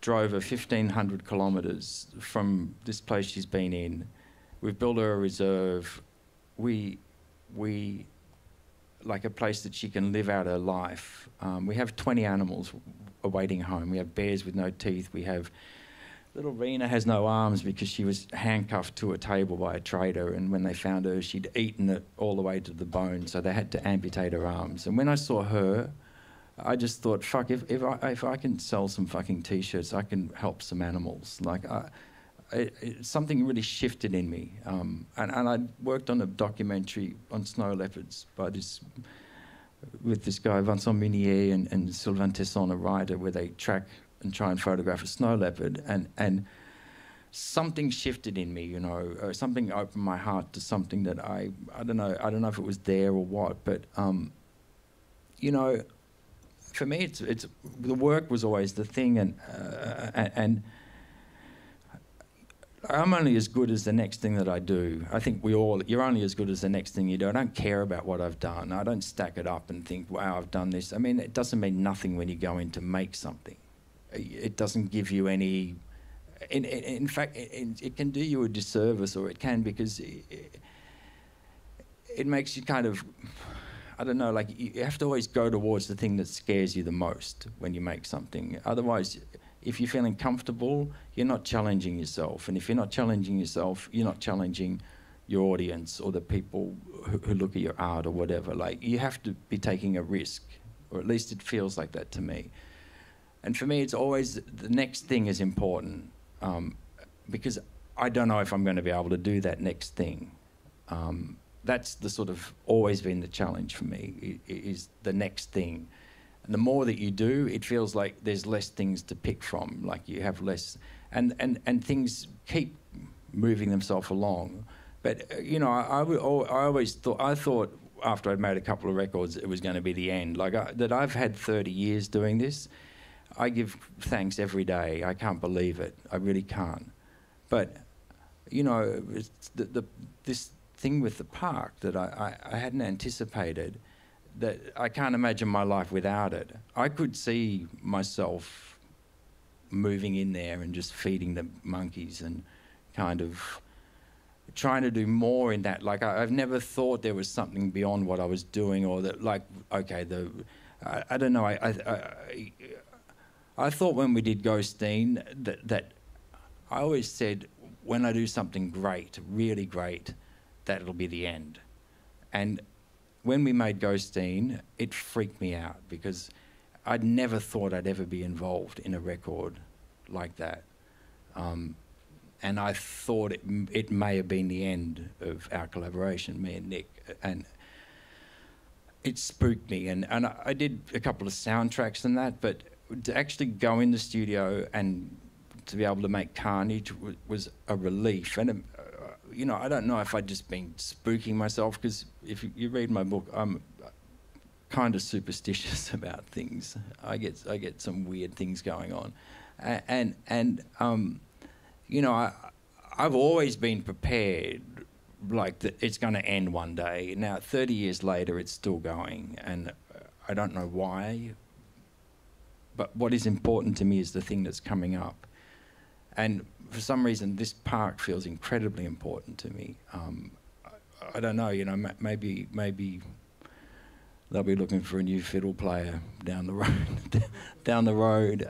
drove her 1,500 kilometres from this place she's been in. We've built her a reserve. We like a place that she can live out her life. We have 20 animals awaiting home. We have bears with no teeth. We have little Rena has no arms because she was handcuffed to a table by a trader, and when they found her, she'd eaten it all the way to the bone, so they had to amputate her arms. And when I saw her, I just thought, fuck, if I can sell some fucking T-shirts, I can help some animals. Like, something really shifted in me. And I worked on a documentary on snow leopards with this guy, Vincent Munier and Sylvain Tesson, a writer, where they track and try and photograph a snow leopard. And something shifted in me, you know, something opened my heart to something that I don't know if it was there or what, but, you know, for me, it's the work was always the thing, and I'm only as good as the next thing that I do. I think you're only as good as the next thing you do. I don't care about what I've done. I don't stack it up and think, wow, I've done this. I mean, it doesn't mean nothing when you go in to make something. It doesn't give you any... In fact, it can do you a disservice, or it can, because it makes you kind of... I don't know, like, you have to always go towards the thing that scares you the most when you make something. Otherwise, if you're feeling comfortable, you're not challenging yourself. And if you're not challenging yourself, you're not challenging your audience or the people who look at your art or whatever. Like, you have to be taking a risk, or at least it feels like that to me. And for me, it's always the next thing is important, because I don't know if I'm going to be able to do that next thing. That's the sort of always been the challenge for me, is the next thing. And the more that you do, it feels like there's less things to pick from, like you have less, and things keep moving themselves along. But, you know, I always thought after I'd made a couple of records, it was going to be the end. Like, that I've had 30 years doing this, I give thanks every day. I can't believe it. I really can't. But, you know, this thing with the park that I hadn't anticipated, that I can't imagine my life without it. I could see myself moving in there and just feeding the monkeys and kind of trying to do more in that. Like, I've never thought there was something beyond what I was doing, or that, like, okay, I don't know. I thought when we did Ghostine that I always said, when I do something great, really great, that it'll be the end. And when we made Ghostine, it freaked me out, because I'd never thought I'd ever be involved in a record like that. And I thought it may have been the end of our collaboration, me and Nick. And it spooked me. And I did a couple of soundtracks and that, but to actually go in the studio and to be able to make Carnage was a relief. And you know, I don't know if I'd just been spooking myself, because if you read my book, I'm kind of superstitious about things. I get some weird things going on, and you know, I've always been prepared it's going to end one day. Now, 30 years later, it's still going, and I don't know why. But what is important to me is the thing that's coming up, and for some reason, this park feels incredibly important to me. I don't know, you know, maybe they'll be looking for a new fiddle player down the road.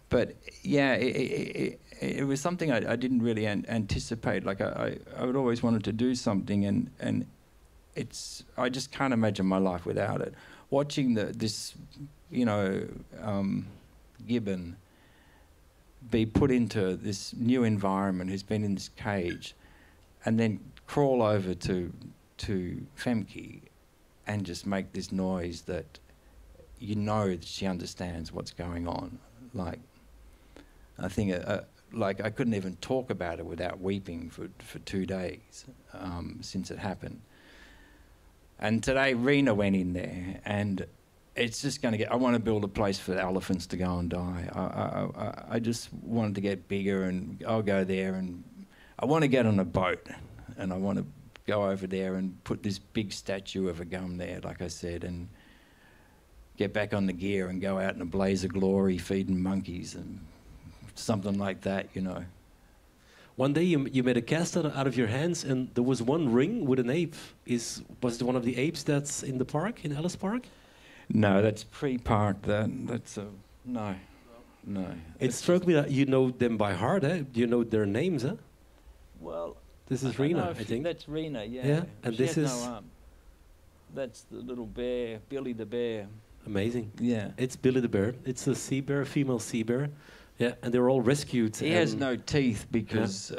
But yeah, it was something I didn't really anticipate. Like I would always wanted to do something, and I just can't imagine my life without it. Watching this, you know, gibbon be put into this new environment, who's been in this cage, and then crawl over to Femke and just make this noise that you know that she understands what's going on. Like, I think, like I couldn't even talk about it without weeping for 2 days since it happened. And today Rena went in there, and it's just going to get... I want to build a place for the elephants to go and die. I just wanted to get bigger, and I'll go there, and I want to get on a boat, and I want to go over there and put this big statue of a gum there, like I said, and get back on the gear and go out in a blaze of glory feeding monkeys and something like that, you know. One day you made a cast out of your hands, and there was one ring with an ape. Was it one of the apes that's in the park, in Ellis Park? No, that's pre-park. That's no. It struck me that you know them by heart, eh? You know their names, huh? Well, this is Rena, I think. That's Rena, yeah. Yeah, and she this has is... no arm. That's the little bear, Billy the bear. Amazing. Yeah. It's Billy the bear. It's a sea bear, female sea bear. Yeah, and they're all rescued. He has no teeth because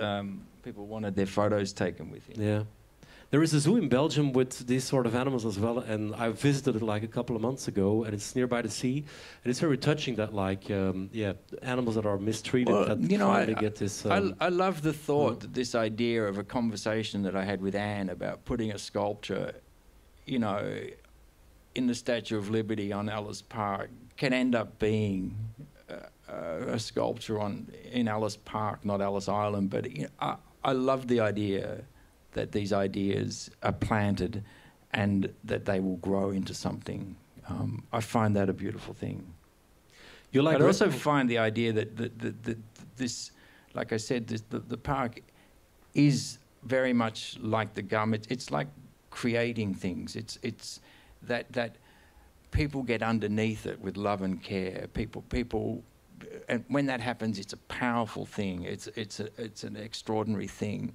people wanted their photos taken with him. Yeah. There is a zoo in Belgium with these sort of animals as well, and I visited it like a couple of months ago, and it's nearby the sea, and it's very touching that, like, animals that are mistreated, well, that you know, finally get this... I love the thought, that this idea of a conversation that I had with Anne about putting a sculpture, you know, in the Statue of Liberty on Ellis Park can end up being a sculpture in Ellis Park, not Ellis Island. But you know, I love the idea that these ideas are planted and that they will grow into something. I find that a beautiful thing. I also find the idea that this, like I said, the park is very much like the gum. It's like creating things. It's that people get underneath it with love and care. People, and when that happens, it's a powerful thing. It's an extraordinary thing.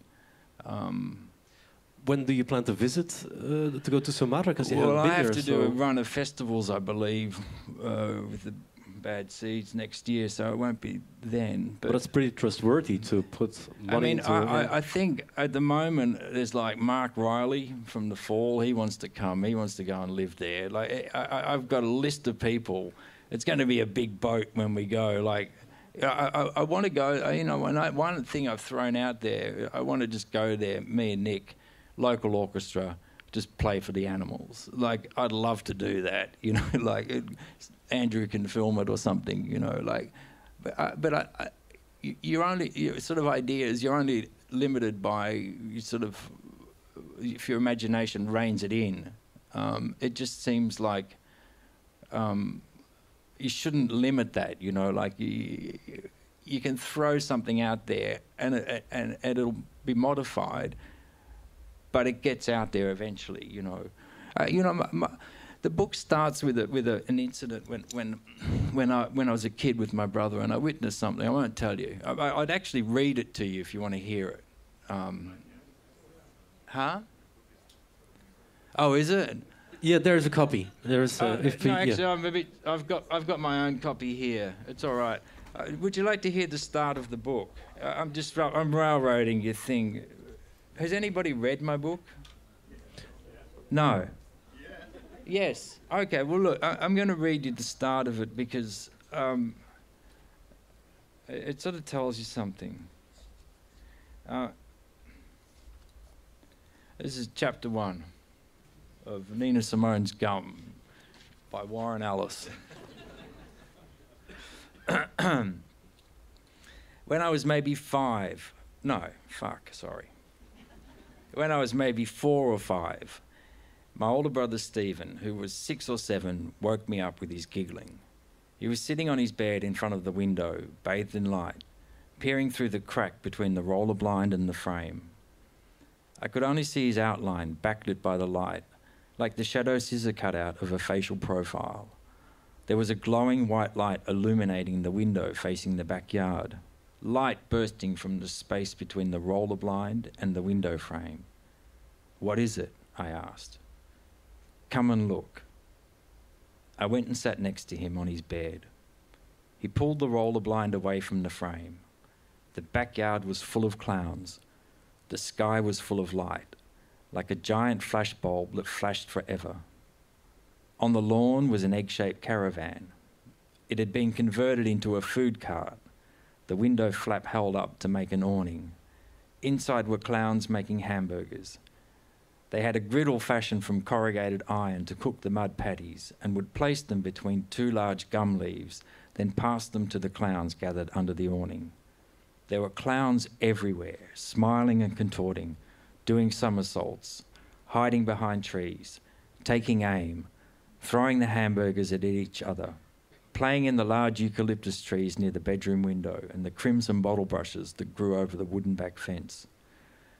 When do you plan to visit to go to Sumatra? Because I have to do a run of festivals, I believe, with the Bad Seeds next year, so it won't be then. But it's pretty trustworthy to put money into it. I think at the moment there's like Mark Riley from The Fall. He wants to come. He wants to go and live there. Like I've got a list of people. It's going to be a big boat when we go. Like I want to go. You know, one thing I've thrown out there, I want to just go there. Me and Nick, local orchestra, just play for the animals. Like I'd love to do that. You know, like. Andrew can film it or something, you know, like, your sort of ideas, you're only limited by if your imagination reins it in. It just seems like you shouldn't limit that, you know, like you can throw something out there and it'll be modified, but it gets out there eventually, you know. The book starts with an incident when I was a kid with my brother, and I witnessed something. I won't tell you. I'd actually read it to you if you want to hear it. Oh, is it? Yeah, there's a copy. There's actually, I've got my own copy here. It's all right. Would you like to hear the start of the book? I'm railroading your thing. Has anybody read my book? No. Yes. Okay. Well, look, I'm going to read you the start of it because it sort of tells you something. This is chapter 1 of Nina Simone's Gum by Warren Ellis. When I was maybe 5, When I was maybe 4 or 5, my older brother Stephen, who was 6 or 7, woke me up with his giggling. He was sitting on his bed in front of the window, bathed in light, peering through the crack between the roller blind and the frame. I could only see his outline backlit by the light, like the shadow scissor cutout of a facial profile. There was a glowing white light illuminating the window facing the backyard, light bursting from the space between the roller blind and the window frame. "What is it?" I asked. "Come and look." I went and sat next to him on his bed. He pulled the roller blind away from the frame. The backyard was full of clowns. The sky was full of light, like a giant flash bulb that flashed forever. On the lawn was an egg-shaped caravan. It had been converted into a food cart, the window flap held up to make an awning. Inside were clowns making hamburgers. They had a griddle fashioned from corrugated iron to cook the mud patties and would place them between 2 large gum leaves, then pass them to the clowns gathered under the awning. There were clowns everywhere, smiling and contorting, doing somersaults, hiding behind trees, taking aim, throwing the hamburgers at each other, playing in the large eucalyptus trees near the bedroom window and the crimson bottle brushes that grew over the wooden back fence.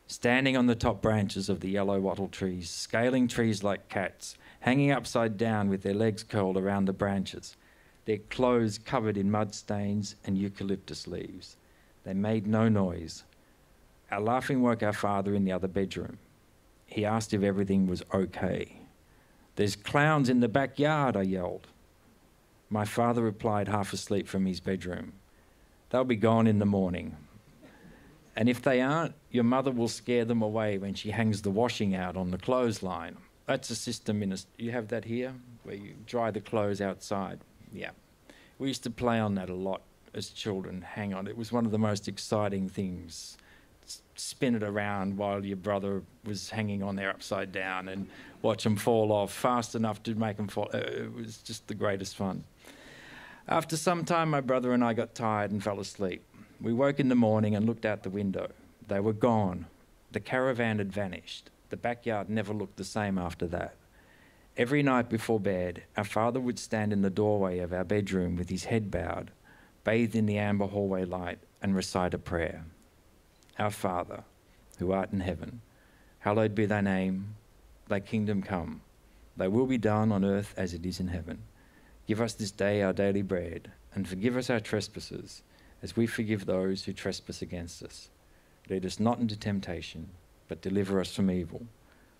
Standing on the top branches of the yellow wattle trees, scaling trees like cats, hanging upside down with their legs curled around the branches, their clothes covered in mud stains and eucalyptus leaves. They made no noise. Our laughing woke our father in the other bedroom. He asked if everything was okay. "There's clowns in the backyard," I yelled. My father replied, half asleep from his bedroom. "They'll be gone in the morning. And if they aren't, your mother will scare them away when she hangs the washing out on the clothesline." That's a system you have that here, where you dry the clothes outside. Yeah. We used to play on that a lot as children, hang on. It was one of the most exciting things. Spin it around while your brother was hanging on there upside down and watch them fall off fast enough to make them fall. It was just the greatest fun. After some time, my brother and I got tired and fell asleep. We woke in the morning and looked out the window. They were gone. The caravan had vanished. The backyard never looked the same after that. Every night before bed, our father would stand in the doorway of our bedroom with his head bowed, bathed in the amber hallway light, and recite a prayer. "Our Father, who art in heaven, hallowed be thy name. Thy kingdom come. Thy will be done on earth as it is in heaven. Give us this day our daily bread, and forgive us our trespasses, as we forgive those who trespass against us. Lead us not into temptation, but deliver us from evil.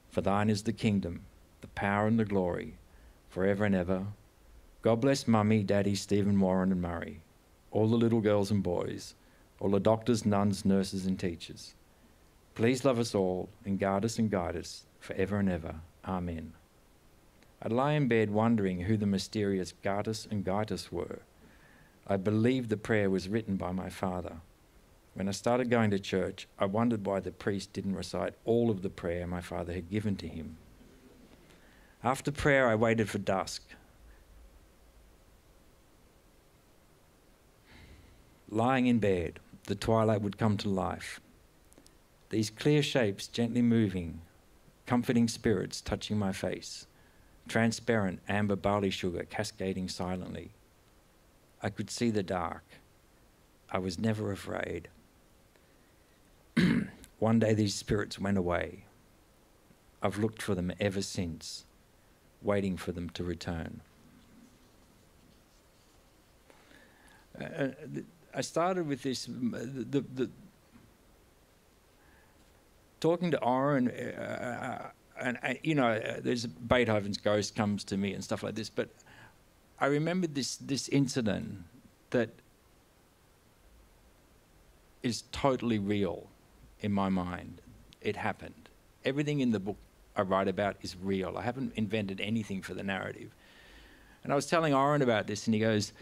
For thine is the kingdom, the power and the glory, forever and ever. God bless Mummy, Daddy, Stephen, Warren and Murray, all the little girls and boys, all the doctors, nuns, nurses and teachers. Please love us all and guard us and guide us forever and ever. Amen." I'd lie in bed wondering who the mysterious Gartus and Gaitus were. I believed the prayer was written by my father. When I started going to church, I wondered why the priest didn't recite all of the prayer my father had given to him. After prayer, I waited for dusk. Lying in bed, the twilight would come to life. These clear shapes gently moving, comforting spirits touching my face, transparent amber barley sugar cascading silently. I could see the dark. I was never afraid. One day these spirits went away. I've looked for them ever since, waiting for them to return. I started with this, talking to Oren, and you know, there's Beethoven's Ghost comes to me and stuff like this, but I remembered this incident that is totally real in my mind. It happened. Everything in the book I write about is real. I haven't invented anything for the narrative. And I was telling Oren about this, and he goes,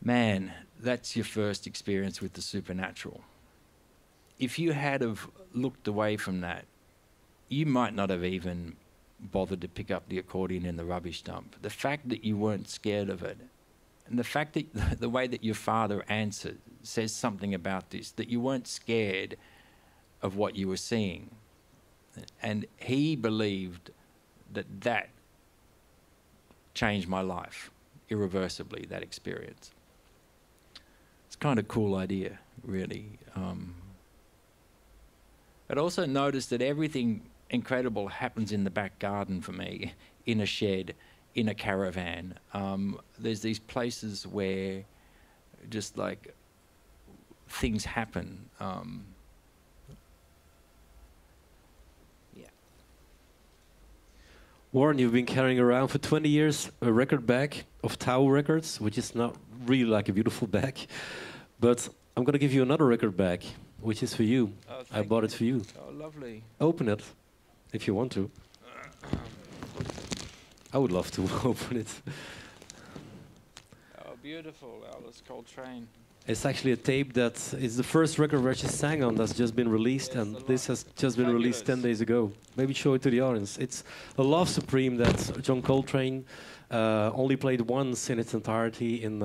"Man, that's your first experience with the supernatural. If you had have looked away from that, you might not have even bothered to pick up the accordion in the rubbish dump. The fact that you weren't scared of it, and the fact that the way that your father answered says something about this, that you weren't scared of what you were seeing. And he believed that that changed my life irreversibly, that experience. It's kind of a cool idea, really. I'd also noticed that everything incredible happens in the back garden for me, in a shed, in a caravan. There's these places where just like things happen. Warren, you've been carrying around for 20 years a record bag of Tau records, which is not really like a beautiful bag. But I'm going to give you another record bag, which is for you. Oh, I bought it for you. Oh, lovely. Open it, if you want to. I would love to open it. Oh, beautiful, Ellis Coltrane. It's actually a tape that is the first record where she sang on that's just been released, and this has just been released 10 days ago. Maybe show it to the audience. It's a Love Supreme that John Coltrane only played once in its entirety in,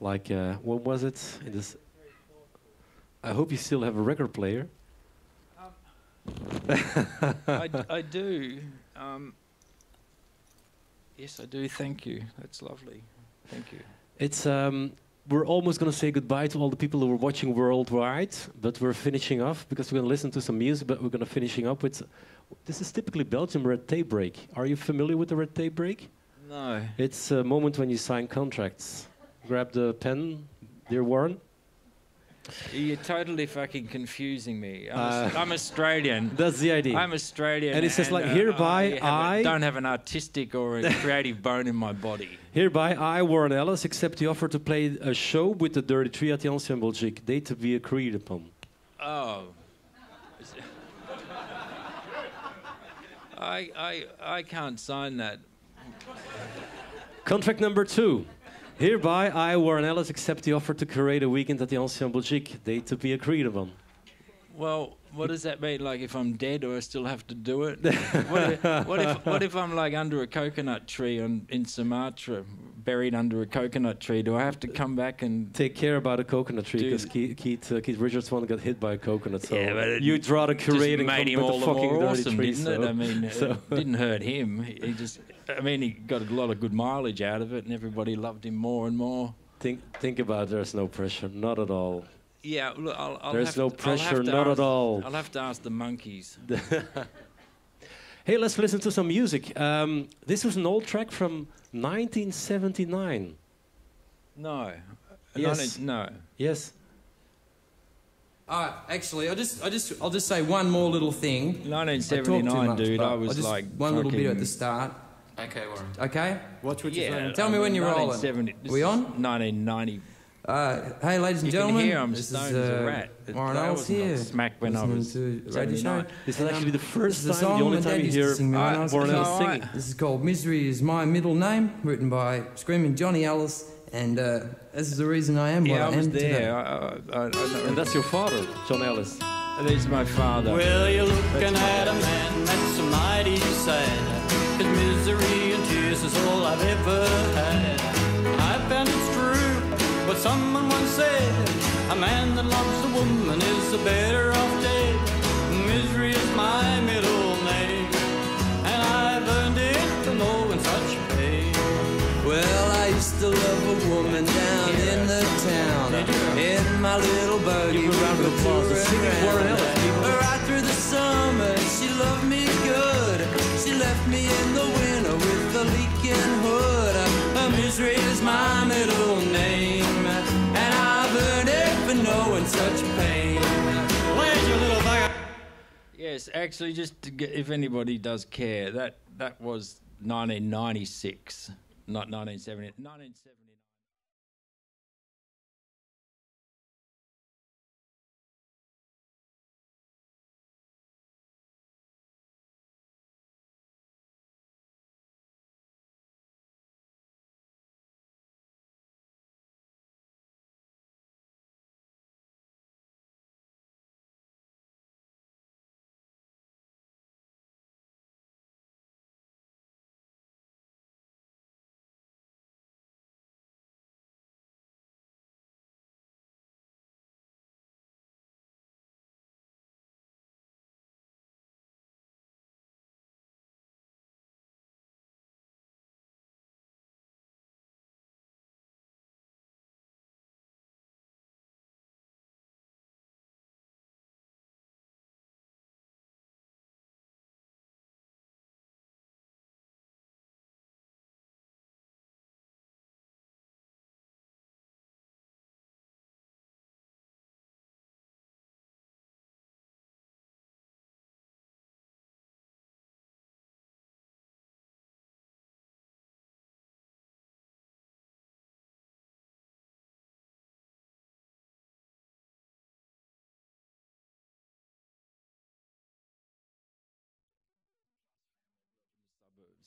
what was it? In this. I hope you still have a record player. I do. Yes, I do. Thank you. That's lovely. Thank you. It's we're almost going to say goodbye to all the people who are watching worldwide, but we're finishing off because we're going to listen to some music, but we're going to finishing up with. This is typically Belgian red tape break. Are you familiar with the red tape break? No. It's a moment when you sign contracts. Grab the pen, dear Warren. You're totally fucking confusing me. I'm Australian. That's the idea. I'm Australian. And it says like, hereby I don't have an artistic or a creative bone in my body. Hereby I, Warren Ellis, accept the offer to play a show with the Dirty Three at the Ancienne, Belgique. Date to be agreed upon. Oh. I can't sign that. Contract number 2. Hereby, I, Warren Ellis, accept the offer to curate a weekend at the Ancienne, Belgique. Date to be agreed upon. Well, what does that mean? Like, if I'm dead, do I still have to do it? what if I'm like under a coconut tree in Sumatra, buried under a coconut tree? Do I have to come back and take care about a coconut tree? Because Keith Richards once got hit by a coconut. So yeah, but you'd draw the curate and made him all the fucking more dirty awesome, tree, didn't so. it? I mean, it didn't hurt him. He just, I mean, he got a lot of good mileage out of it, and everybody loved him more and more. Think about it. There's no pressure, not at all. Yeah, look, there's no pressure, not at all. I'll have to ask the monkeys. Hey, let's listen to some music. This was an old track from 1979. No. Yes. No. Yes. Actually, I'll just say one more little thing. 1979, dude. I was like one little bit at the start. Okay, Warren. Okay. Watch what you're saying. Tell me when you're rolling. Are we on? 1990. Hey, ladies and gentlemen. You can hear I'm this stoned is as a rat. Warren Ellis here. Smack when I was to radio show. This is actually the first This is a time, the song only my time dad you used to hear sing me when I was a Warren kid. Ellis singing. This is called Misery Is My Middle Name, written by Screaming Johnny Ellis, and this is the reason I am what I am I was today. there. And that's your father, John Ellis. That is my father. Well, you're looking at a man that's so mighty sad. His misery and tears is all I've ever had. I found it's true what someone once said. A man that loves a woman is a better off dead. Misery is my middle name, and I've earned it for knowing such pain. Well, I used to love a woman down in the town. In my little buggy, Give a round of applause to singing Warren Ellis, people. right through the summer, she loved me good. She left me in the winter with a leaking hood. Misery is my middle name, and I've earned it for knowing such pain. Where's your little bugger? Yes, actually, just to get, if anybody does care, that was 1996, not 1970. 1970.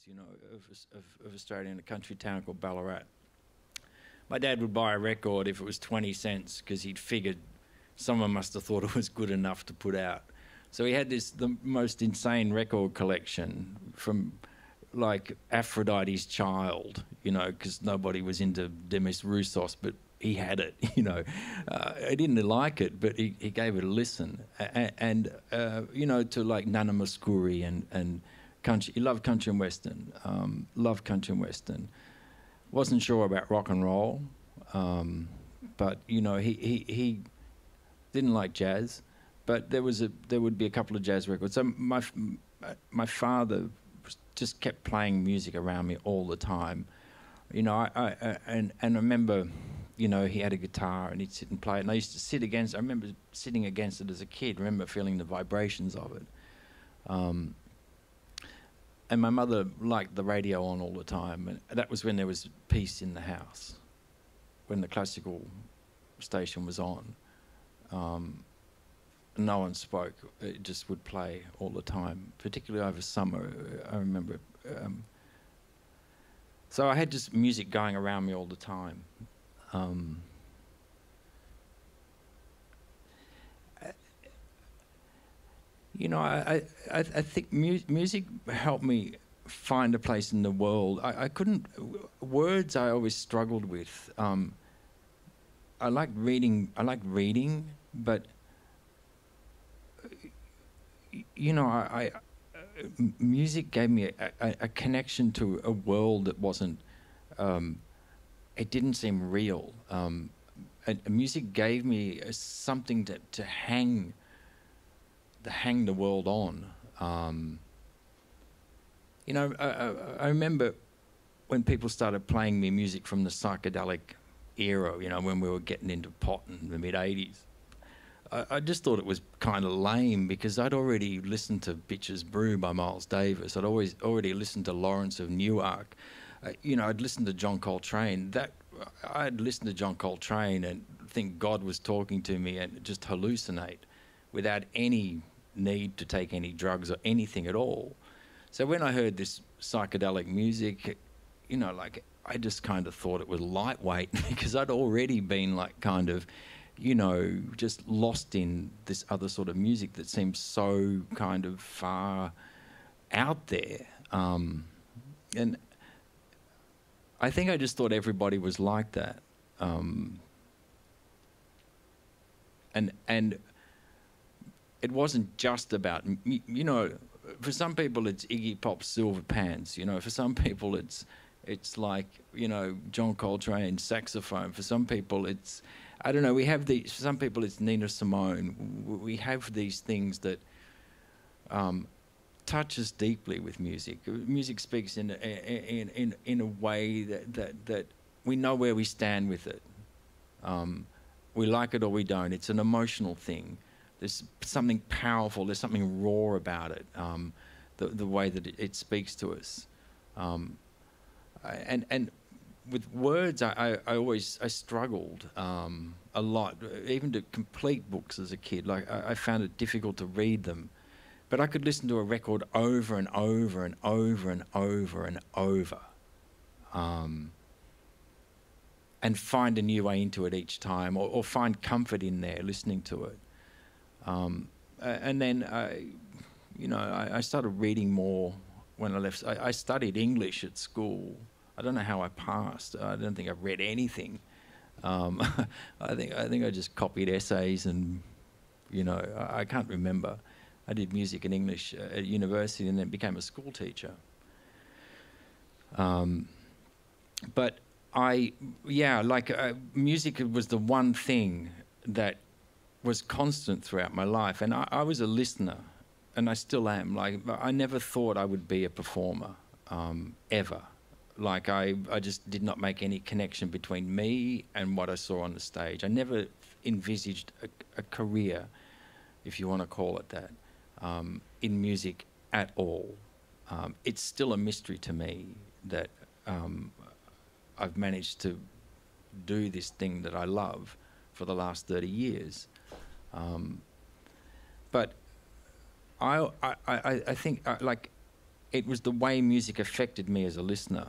you know, of Australia, in a country town called Ballarat. My dad would buy a record if it was 20 cents because he'd figured someone must have thought it was good enough to put out. So he had the most insane record collection, from like Aphrodite's Child, you know, because nobody was into Demis Roussos, but he had it, you know. I didn't like it, but he gave it a listen. And you know, to like Nana Mouskouri and country. He loved country and western. Loved country and western. Wasn't sure about rock and roll, but you know, he didn't like jazz. But there would be a couple of jazz records. So my father just kept playing music around me all the time. You know, and I remember, you know, he had a guitar and he'd sit and play it, and I used to sit against. I remember sitting against it as a kid. I remember feeling the vibrations of it. And my mother liked the radio on all the time, and that was when there was peace in the house, when the classical station was on. No one spoke. It just would play all the time, particularly over summer. I remember. So I had just music going around me all the time. You know, I think music helped me find a place in the world. I couldn't... Words I always struggled with. I like reading, but... You know, music gave me a connection to a world that wasn't... it didn't seem real. And music gave me something to hang the world on. You know, I remember when people started playing me music from the psychedelic era, you know, when we were getting into pot in the mid-'80s. I just thought it was kind of lame, because I'd already listened to Bitches Brew by Miles Davis. I'd already listened to Lawrence of Newark. You know, I'd listened to John Coltrane. I'd listen to John Coltrane and think God was talking to me and just hallucinate without any need to take any drugs or anything at all. So when I heard this psychedelic music, you know, like, I just kind of thought it was lightweight, because I'd already been like kind of, you know, just lost in this other sort of music that seems so kind of far out there. And I think I just thought everybody was like that. And it wasn't just about, you know, for some people it's Iggy Pop's Silver Pants, you know, for some people it's like, you know, John Coltrane saxophone. For some people it's, I don't know, we have these, for some people it's Nina Simone. We have these things that touch us deeply with music. Music speaks in a way that we know where we stand with it. We like it or we don't. It's an emotional thing. There's something powerful, there's something raw about it, the way that it speaks to us. And with words, I always struggled a lot, even to complete books as a kid. Like, I found it difficult to read them. But I could listen to a record over and over and over and over and over, and find a new way into it each time, or find comfort in there listening to it. And then, I started reading more when I left. I studied English at school. I don't know how I passed. I don't think I read anything. I think I just copied essays, and, you know, I can't remember. I did music and English at university, and then became a school teacher. But music was the one thing that was constant throughout my life. And I was a listener, and I still am. Like, I never thought I would be a performer, ever. Like, I just did not make any connection between me and what I saw on the stage. I never envisaged a career, if you want to call it that, in music at all. It's still a mystery to me that I've managed to do this thing that I love for the last 30 years. But I think, like, it was the way music affected me as a listener.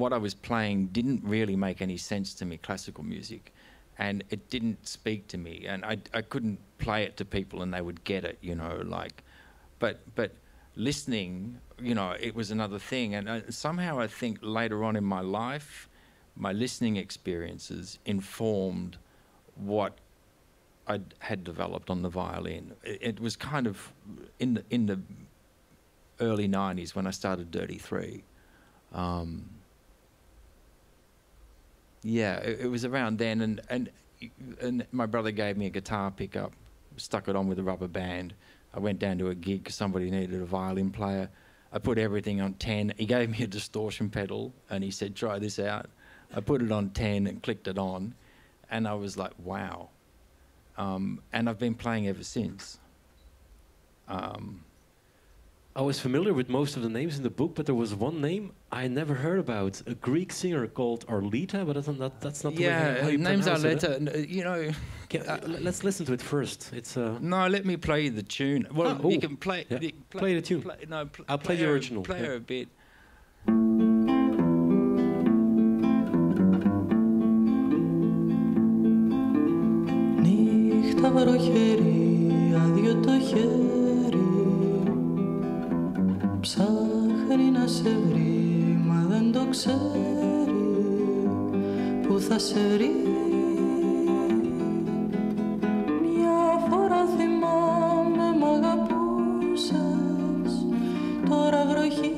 What I was playing didn't really make any sense to me, classical music, and it didn't speak to me, and I couldn't play it to people and they would get it, you know, like, but listening, you know, it was another thing. And somehow I think later on in my life, my listening experiences informed what I had developed on the violin. It was kind of in the early 90s when I started Dirty Three. Yeah, it was around then, and my brother gave me a guitar pickup, stuck it on with a rubber band. I went down to a gig because somebody needed a violin player. I put everything on 10. He gave me a distortion pedal and he said, try this out. I put it on 10 and clicked it on, and I was like, wow. And I've been playing ever since. I was familiar with most of the names in the book, but there was one name I never heard about, a Greek singer called Arleta, but that's not the way how you name's pronounce Arleta. it. You know, let's listen to it first. It's no, let me play you the tune. Well, you can play. Yeah. Play the tune. I'll play the original. Play her a bit. Νύχτα βροχερή, άδειο το χέρι, ψάχνει να σε βρει, μα δεν το ξέρει, που θα σε βρει. Μια φορά θυμάμαι μ' αγαπούσες, τώρα βροχή.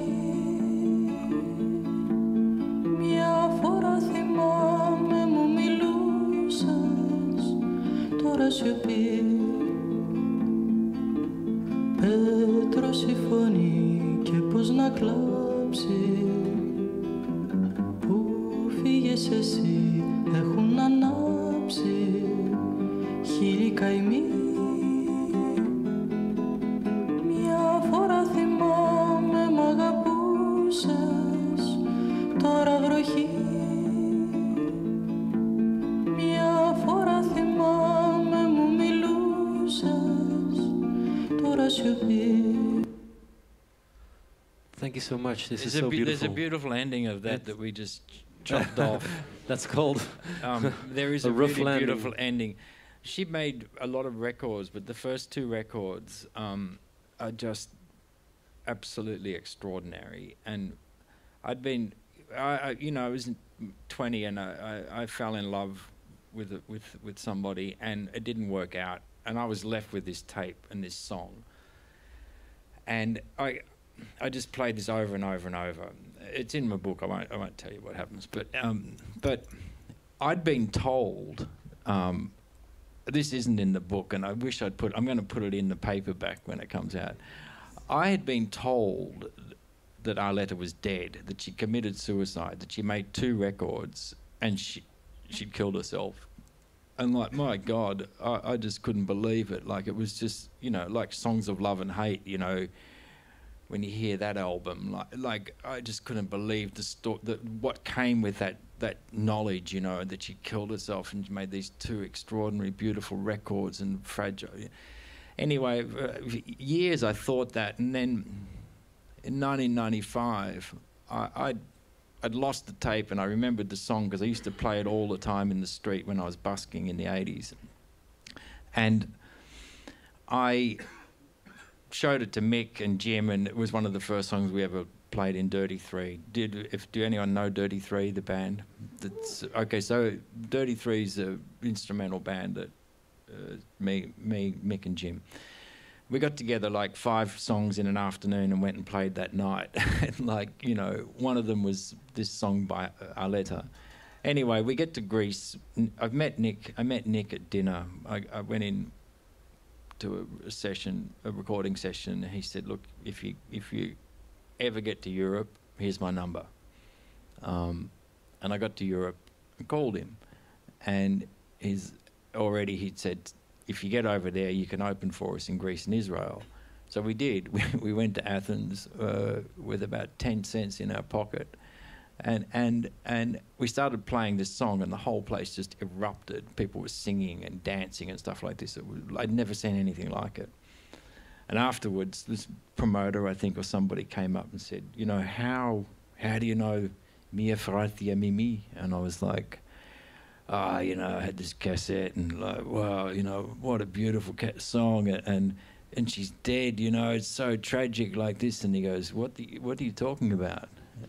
Μια φορά θυμάμαι μου μιλούσες, τώρα σιωπή. Πέτρος η φωνή και πώς να κλάψει, που φύγες εσύ έχουν ανάψει χίλιοι καημοί. Μια φορά θυμάμαι μ' αγαπούσες, τώρα βροχή. Μια φορά θυμάμαι μου μιλούσες, τώρα σιωπή. Thank you so much. This is so beautiful. There's a beautiful ending of that we just chopped off. That's called there is a a rough really landing. beautiful ending. She made a lot of records, but the first two records are just absolutely extraordinary. And I'd been, I was 20 and I fell in love with somebody, and it didn't work out. And I was left with this tape and this song. And I just played this over and over and over. It's in my book. I won't tell you what happens. But I'd been told, this isn't in the book, and I wish I'd I'm going to put it in the paperback when it comes out. I had been told that Arleta was dead, that she committed suicide, that she made 2 records, and she'd killed herself. And like, my God, I just couldn't believe it. Like, it was just, like Songs of Love and Hate, when you hear that album, like I just couldn't believe what came with that knowledge, that she killed herself and made these 2 extraordinary, beautiful records and fragile. Anyway, years I thought that, and then in 1995, I'd lost the tape, and I remembered the song because I used to play it all the time in the street when I was busking in the 80s. And I showed it to Mick and Jim, and it was one of the first songs we ever played in Dirty Three. Do anyone know Dirty Three, the band? So Dirty Three's an instrumental band that me, Mick and Jim. We got together like 5 songs in an afternoon and went and played that night. And one of them was this song by Arleta. Anyway, we get to Greece. I met Nick at dinner. I went in to a recording session. He said, "Look, if you ever get to Europe, here's my number." And I got to Europe and called him, and he'd said, "If you get over there, you can open for us in Greece and Israel." So we did. We went to Athens with about 10 cents in our pocket, and we started playing this song, and the whole place just erupted. People were singing and dancing and stuff like this. I'd never seen anything like it. And afterwards, this promoter, I think, or somebody came up and said, you know, how do you know Mia Fratia Mimi? And I was like, you know, I had this cassette and like, wow, you know, what a beautiful song. And she's dead, you know, it's so tragic like this. And he goes, what are you talking about?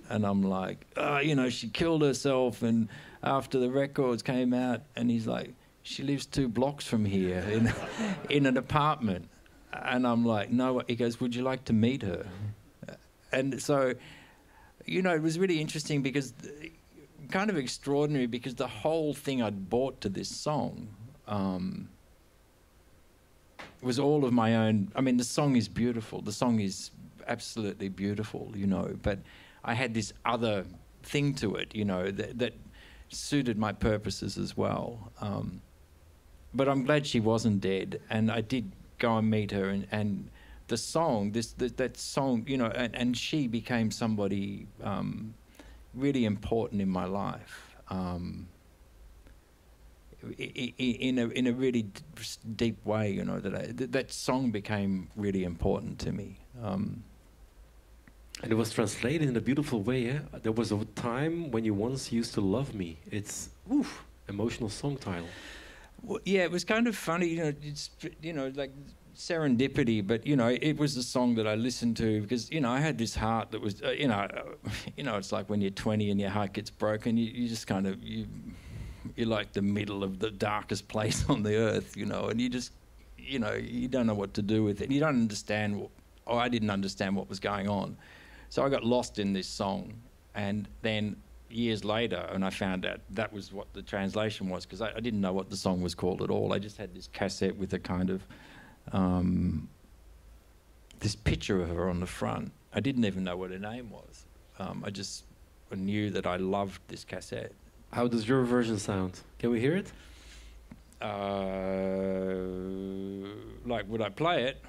And I'm like, you know, she killed herself. And after the records came out, and he's like, she lives 2 blocks from here in an apartment. And I'm like, no. He goes, would you like to meet her? And so, you know, it was really interesting because, kind of extraordinary, because the whole thing I'd bought to this song was all of my own. I mean, the song is beautiful. The song is absolutely beautiful, you know, but I had this other thing to it, you know, that suited my purposes as well. But I'm glad she wasn't dead, and I did go and meet her, and the song, that song, you know, and she became somebody really important in my life, in a really deep way, you know, that song became really important to me. And it was translated in a beautiful way, yeah? There was a time when you once used to love me. It's, emotional song title. Well, yeah, it was kind of funny, you know, it's, you know, like serendipity, but, you know, it was a song that I listened to because, you know, I had this heart that was, you know, it's like when you're 20 and your heart gets broken, you just kind of, you're like the middle of the darkest place on the earth, you know, and you just, you know, you don't know what to do with it. You don't understand, or I didn't understand what was going on. So I got lost in this song, and then years later, and I found out that was what the translation was, because I didn't know what the song was called at all. I just had this cassette with a kind of this picture of her on the front. I didn't even know what her name was. I just knew that I loved this cassette. How does your version sound? Can we hear it? Like, would I play it?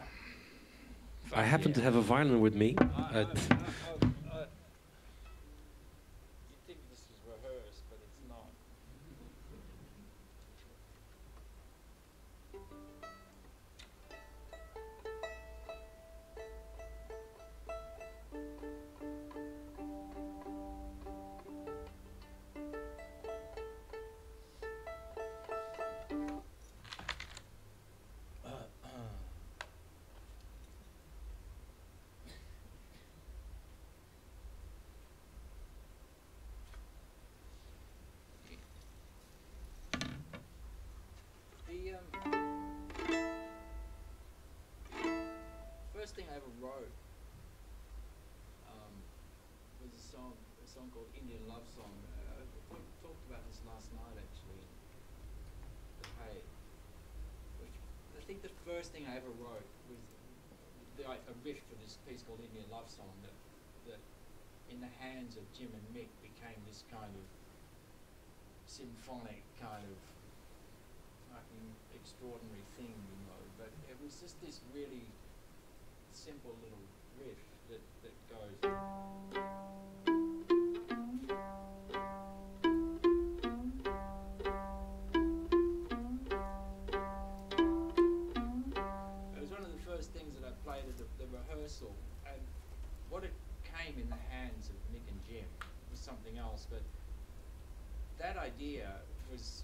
I happen to have a violin with me. First thing I ever wrote was a song called Indian Love Song. I talked about this last night actually. Hey, I think the first thing I ever wrote was a riff for this piece called Indian Love Song that in the hands of Jim and Mick became this kind of symphonic kind of fucking extraordinary thing, you know. But it was just this really simple little riff that goes. It was one of the first things that I played at the rehearsal, and what it came in the hands of Mick and Jim was something else. But that idea was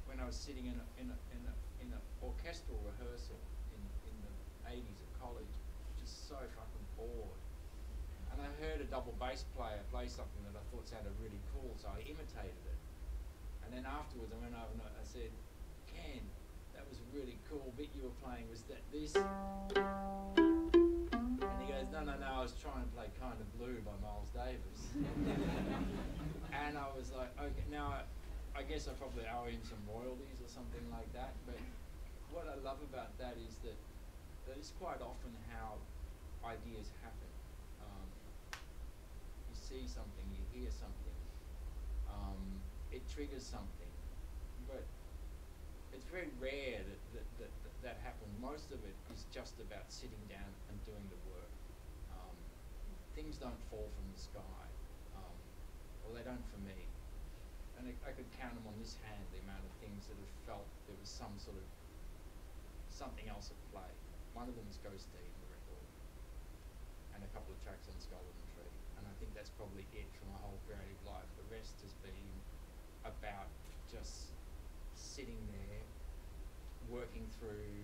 when I was sitting in an orchestral rehearsal in the 80s at college, just so fucking bored. And I heard a double bass player play something that I thought sounded really cool, so I imitated it. And then afterwards I went over and I said, Ken, that was a really cool bit you were playing, was that this? And he goes, no, I was trying to play Kind of Blue by Miles Davis. And I was like, okay, now I guess I probably owe him some royalties or something like that, but what I love about that is that is quite often how ideas happen. You see something, you hear something, it triggers something, but it's very rare that happens. Most of it is just about sitting down and doing the work. Things don't fall from the sky, or they don't for me. And I could count them on this hand, the amount of things that have felt there was some sort of something else at play. one of them is Ghost Deed, the record, and a couple of tracks on Skull and Tree. And I think that's probably it for my whole creative life. The rest has been about just sitting there, working through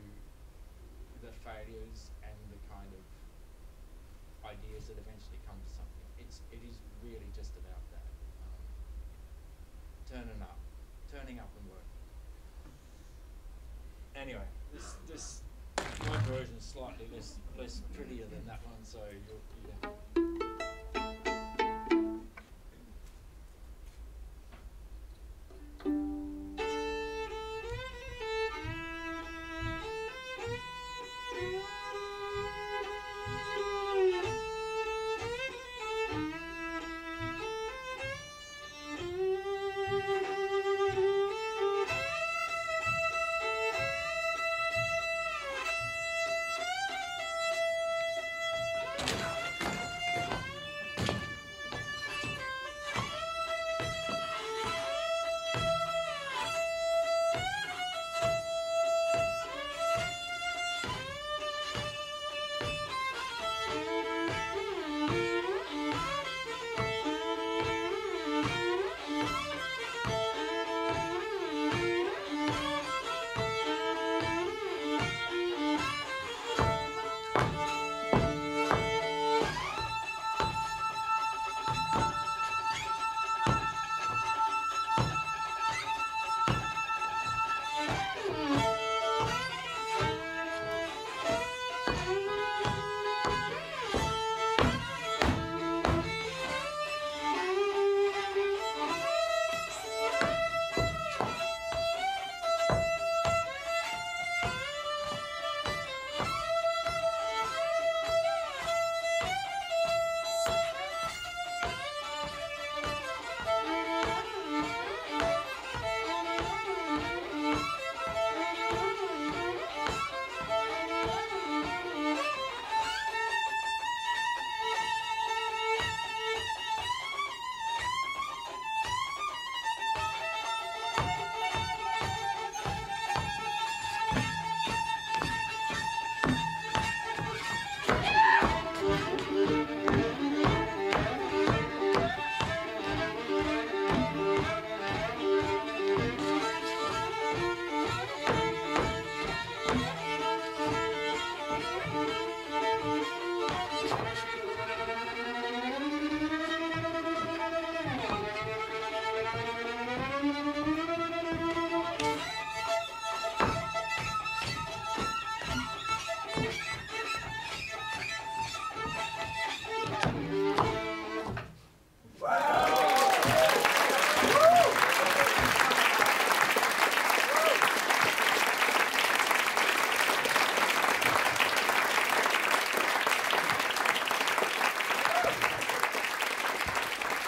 the failures and the kind of ideas that eventually come to something. It is really just about that. Turning up and working. Anyway, this my version is slightly less prettier than that one, so yeah.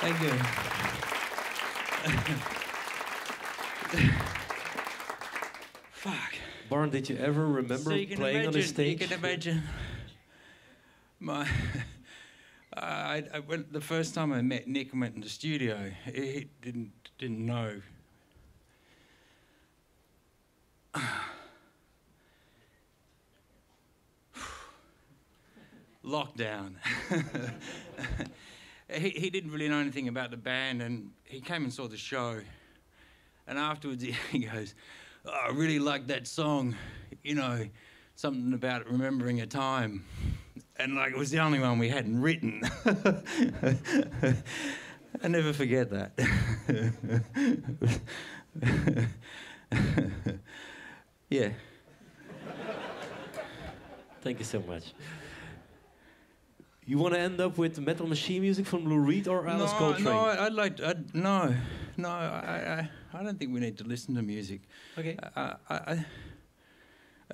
Thank you. Fuck. Barn, did you ever remember playing on the stage? You can imagine my... the first time I met Nick and went in the studio, he didn't know. Lockdown. He didn't really know anything about the band, and he came and saw the show. And afterwards he goes, "Oh, I really like that song, you know, something about remembering a time." And like, it was the only one we hadn't written. I never forget that. Yeah. Thank you so much. You want to end up with Metal Machine music from Lou Reed or Alice Coltrane? No, I don't think we need to listen to music. Okay.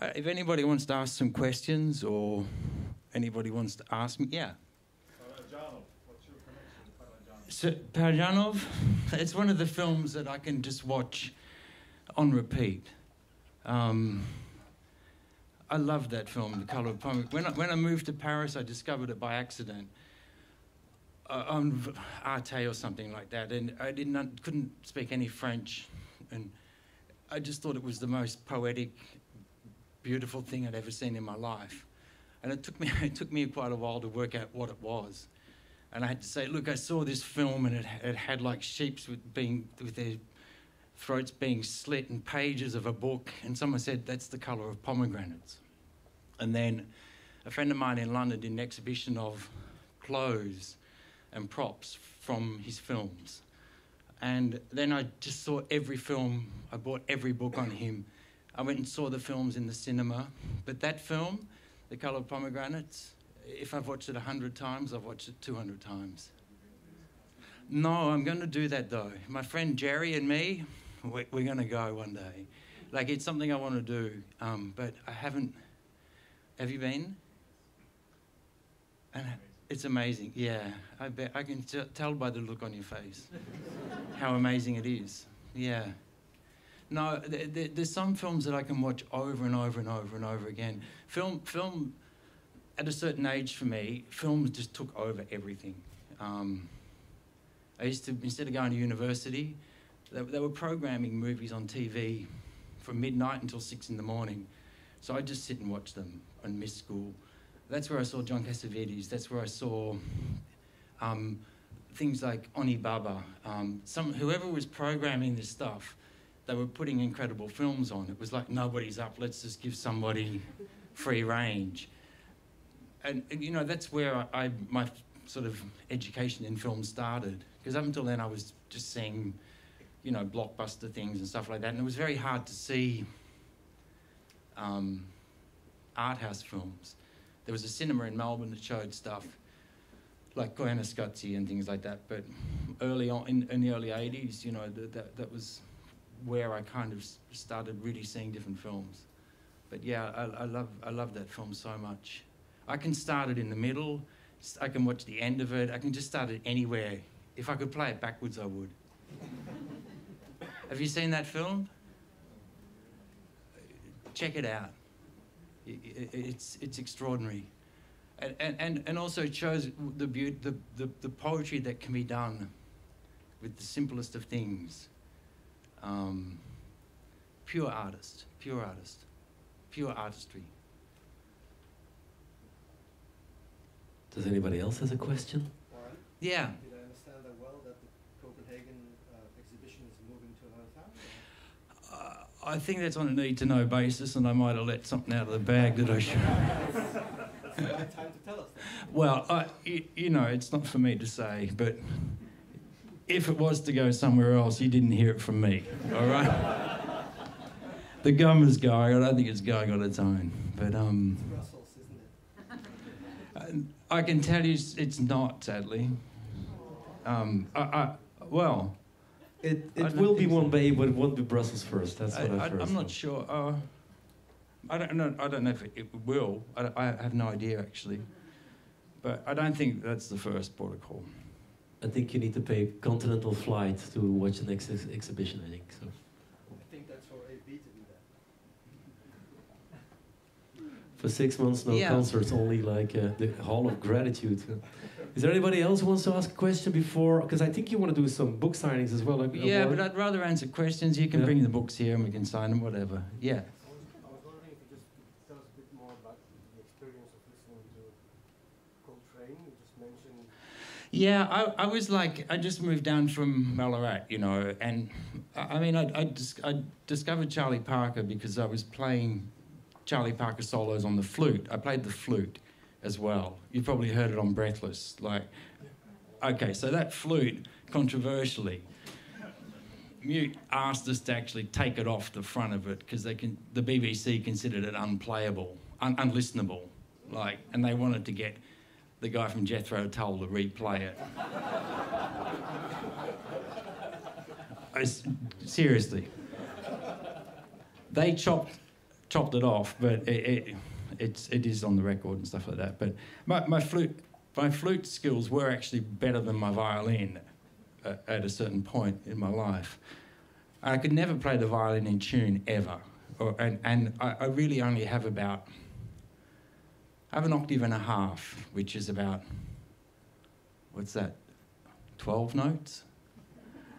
If anybody wants to ask some questions or anybody wants to ask me, yeah. Parajanov, what's your connection to Parajanov? So, Parajanov, it's one of the films that I can just watch on repeat. I love that film, The Colour of Pomegranate. When I moved to Paris, I discovered it by accident on Arte or something like that, and I couldn't speak any French, and I just thought it was the most poetic, beautiful thing I'd ever seen in my life. And it took me quite a while to work out what it was. And I had to say, look, I saw this film and it had like sheep with their throats being slit and pages of a book. And someone said, that's the colour of pomegranates. And then a friend of mine in London did an exhibition of clothes and props from his films. And then I just saw every film. I bought every book on him. I went and saw the films in the cinema. But that film, The Colour of Pomegranates, if I've watched it 100 times, I've watched it 200 times. No, I'm going to do that though. My friend Jerry and me, we're going to go one day. Like, it's something I want to do, but I haven't. Have you been? And it's amazing, yeah. I bet I can tell by the look on your face how amazing it is. Yeah. No, there's some films that I can watch over and over and over and over again. Film. At a certain age for me, films just took over everything. I used to, instead of going to university, they were programming movies on TV from midnight until 6 in the morning. So I'd just sit and watch them and miss school. That's where I saw John Cassavetes. That's where I saw things like Oni Baba. Whoever was programming this stuff, they were putting incredible films on. It was like, nobody's up, let's just give somebody free range. And you know, that's where my sort of education in film started. Because up until then I was just seeing, you know, blockbuster things and stuff like that. And it was very hard to see art house films. There was a cinema in Melbourne that showed stuff like Koyaanisqatsi and things like that. But early on, in the early 80s, you know, that was where I kind of started really seeing different films. But yeah, I love that film so much. I can start it in the middle, I can watch the end of it, I can just start it anywhere. If I could play it backwards, I would. Have you seen that film? Check it out. It's extraordinary. And also it shows the poetry that can be done with the simplest of things. Pure artist, pure artistry. Does anybody else has a question? Warren? Yeah. Did I understand that well, that the Copenhagen exhibition is moving to another town? I think that's on a need-to-know basis, and I might have let something out of the bag that I should. It's the right time to tell us that. Well, you know, it's not for me to say, but if it was to go somewhere else, you didn't hear it from me, all right? The government's going. I don't think it's going on its own, but It's Brussels, isn't it? I can tell you it's not, sadly. Well, it will be one day, but it won't be Brussels first. That's what I've heard. I'm not sure. I don't know if it will. I have no idea, actually. But I don't think that's the first protocol. I think you need to pay continental flight to watch the next exhibition, I think. So. I think that's for AB to do that. For 6 months, no concerts, only like the Hall of Gratitude. Is there anybody else who wants to ask a question before? Because I think you want to do some book signings as well. Like, yeah, but I'd rather answer questions. You can bring the books here and we can sign them, whatever. Yeah. I was wondering if you just tell us a bit more about the experience of listening to Coltrane. You just mentioned... Yeah, I was like, I just moved down from Ballarat, you know, and I mean, I discovered Charlie Parker because I was playing Charlie Parker solos on the flute. I played the flute as well. You've probably heard it on Breathless. Like, okay, so that flute, controversially, Mute asked us to actually take it off the front of it because the BBC considered it unplayable, unlistenable, like, and they wanted to get the guy from Jethro Tull to replay it. Seriously. They chopped it off, but it is on the record and stuff like that. But my flute skills were actually better than my violin at a certain point in my life. I could never play the violin in tune ever, and I really only have I have an octave and a half, which is about, what's that, 12 notes,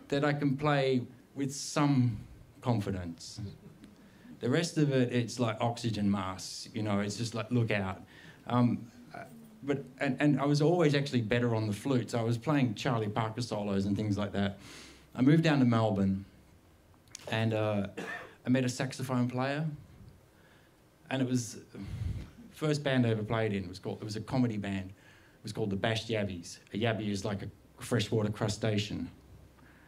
that I can play with some confidence. The rest of it, it's like oxygen masks, you know, it's just like, look out. But I was always actually better on the flute, so I was playing Charlie Parker solos and things like that. I moved down to Melbourne, and I met a saxophone player, and it was the first band I ever played in. It was a comedy band. It was called the Bashed Yabbies. A yabby is like a freshwater crustacean.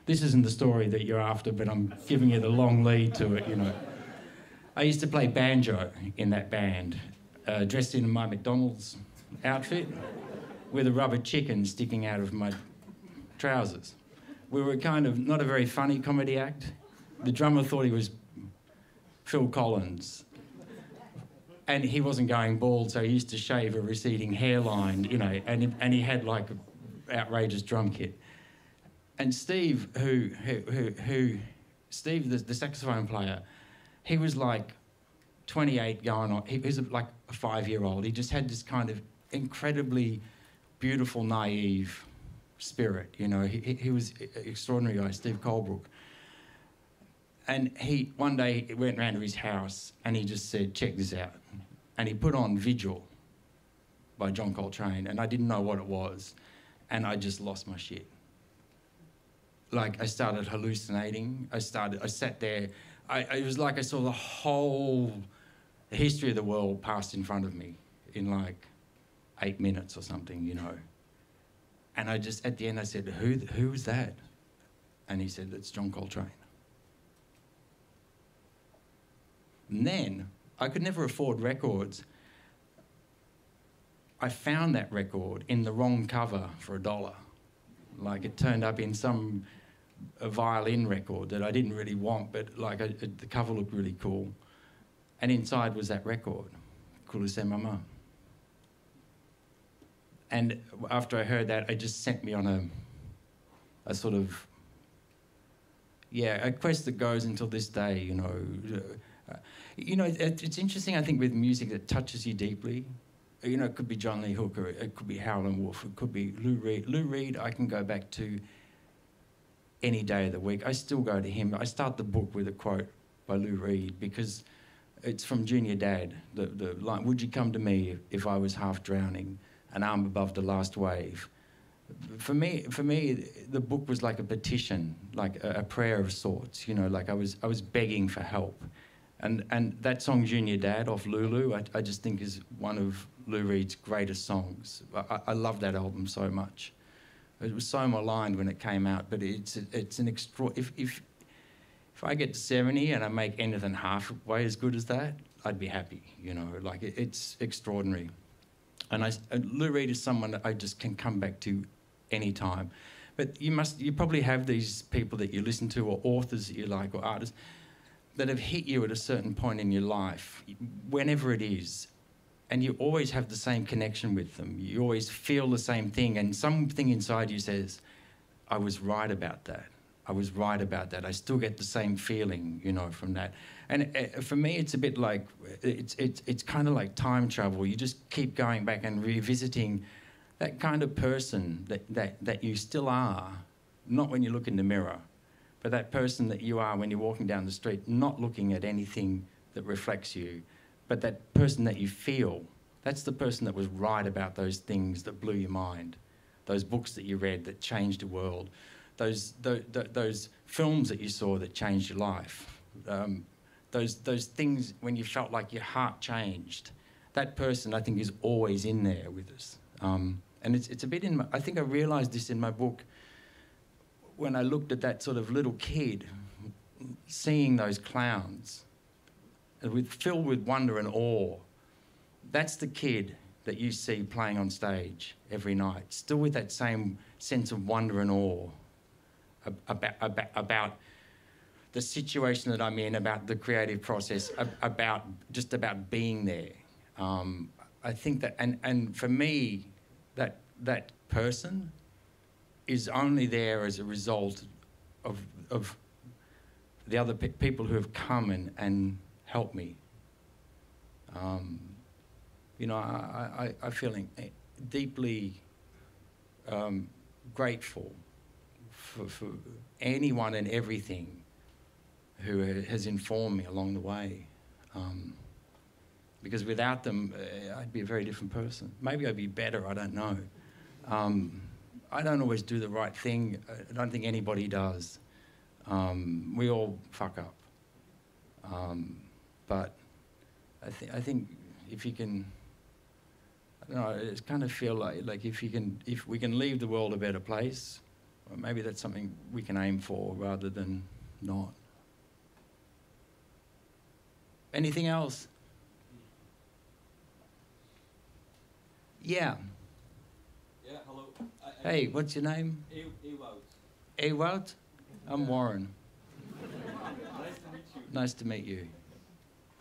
This isn't the story that you're after, but I'm giving you the long lead to it, you know. I used to play banjo in that band, dressed in my McDonald's outfit with a rubber chicken sticking out of my trousers. We were kind of not a very funny comedy act. The drummer thought he was Phil Collins, and he wasn't going bald, so he used to shave a receding hairline, you know, and he had like an outrageous drum kit. And Steve, Steve, the saxophone player, he was like 28 going on. He was like a 5-year-old. He just had this kind of incredibly beautiful, naive spirit, you know. He was an extraordinary guy, Steve Colebrook. And one day he went round to his house and he just said, check this out. And he put on Vigil by John Coltrane, and I didn't know what it was. And I just lost my shit. Like, I started hallucinating. I sat there. It was like I saw the whole history of the world passed in front of me in like 8 minutes or something, you know. And I just, at the end, I said, who was that? And he said, it's John Coltrane. And then, I could never afford records. I found that record in the wrong cover for $1. Like, it turned up in a violin record that I didn't really want, but like the cover looked really cool. And inside was that record, Cool as Mama. And after I heard that, it just sent me on a sort of, a quest that goes until this day, you know. It's interesting, I think, with music that touches you deeply. You know, it could be John Lee Hooker, it could be Howlin' Wolf, it could be Lou Reed. Lou Reed, I can go back to any day of the week. I still go to him. I start the book with a quote by Lou Reed because it's from Junior Dad. The line, would you come to me if I was half drowning, an arm above the last wave? For me, the book was like a petition, like a prayer of sorts. You know, like I was begging for help. And that song, Junior Dad, off Lulu, I just think is one of Lou Reed's greatest songs. I love that album so much. It was so maligned when it came out, but it's an extra. If I get to 70 and I make anything halfway as good as that, I'd be happy. You know, like it's extraordinary. And Lou Reed is someone that I just can come back to any time. But you probably have these people that you listen to, or authors that you like, or artists that have hit you at a certain point in your life, whenever it is, and you always have the same connection with them. You always feel the same thing, and something inside you says, I was right about that. I was right about that. I still get the same feeling, you know, from that. And for me, it's a bit like, it's kind of like time travel. You just keep going back and revisiting that kind of person that you still are, not when you look in the mirror, but that person that you are when you're walking down the street, not looking at anything that reflects you, but that person that you feel. That's the person that was right about those things that blew your mind, those books that you read that changed the world, those films that you saw that changed your life, those things when you felt like your heart changed. That person, I think, is always in there with us. And it's a bit in I think I realised this in my book when I looked at that sort of little kid seeing those clowns filled with wonder and awe. That's the kid that you see playing on stage every night, still with that same sense of wonder and awe about the situation that I'm in, about the creative process, about being there. I think that, and for me, that person is only there as a result of the other people who have come and helped me. You know, I feel deeply grateful for anyone and everything who has informed me along the way. Because without them, I'd be a very different person. Maybe I'd be better, I don't know. I don't always do the right thing. I don't think anybody does. We all fuck up. But I think if you can, I don't know, I just kind of feel like if we can leave the world a better place, well, maybe that's something we can aim for rather than not. Anything else? Yeah. Yeah, hello. Hey, what's your name? Ewout. Ewout? I'm Warren. Nice to meet you. Nice to meet you.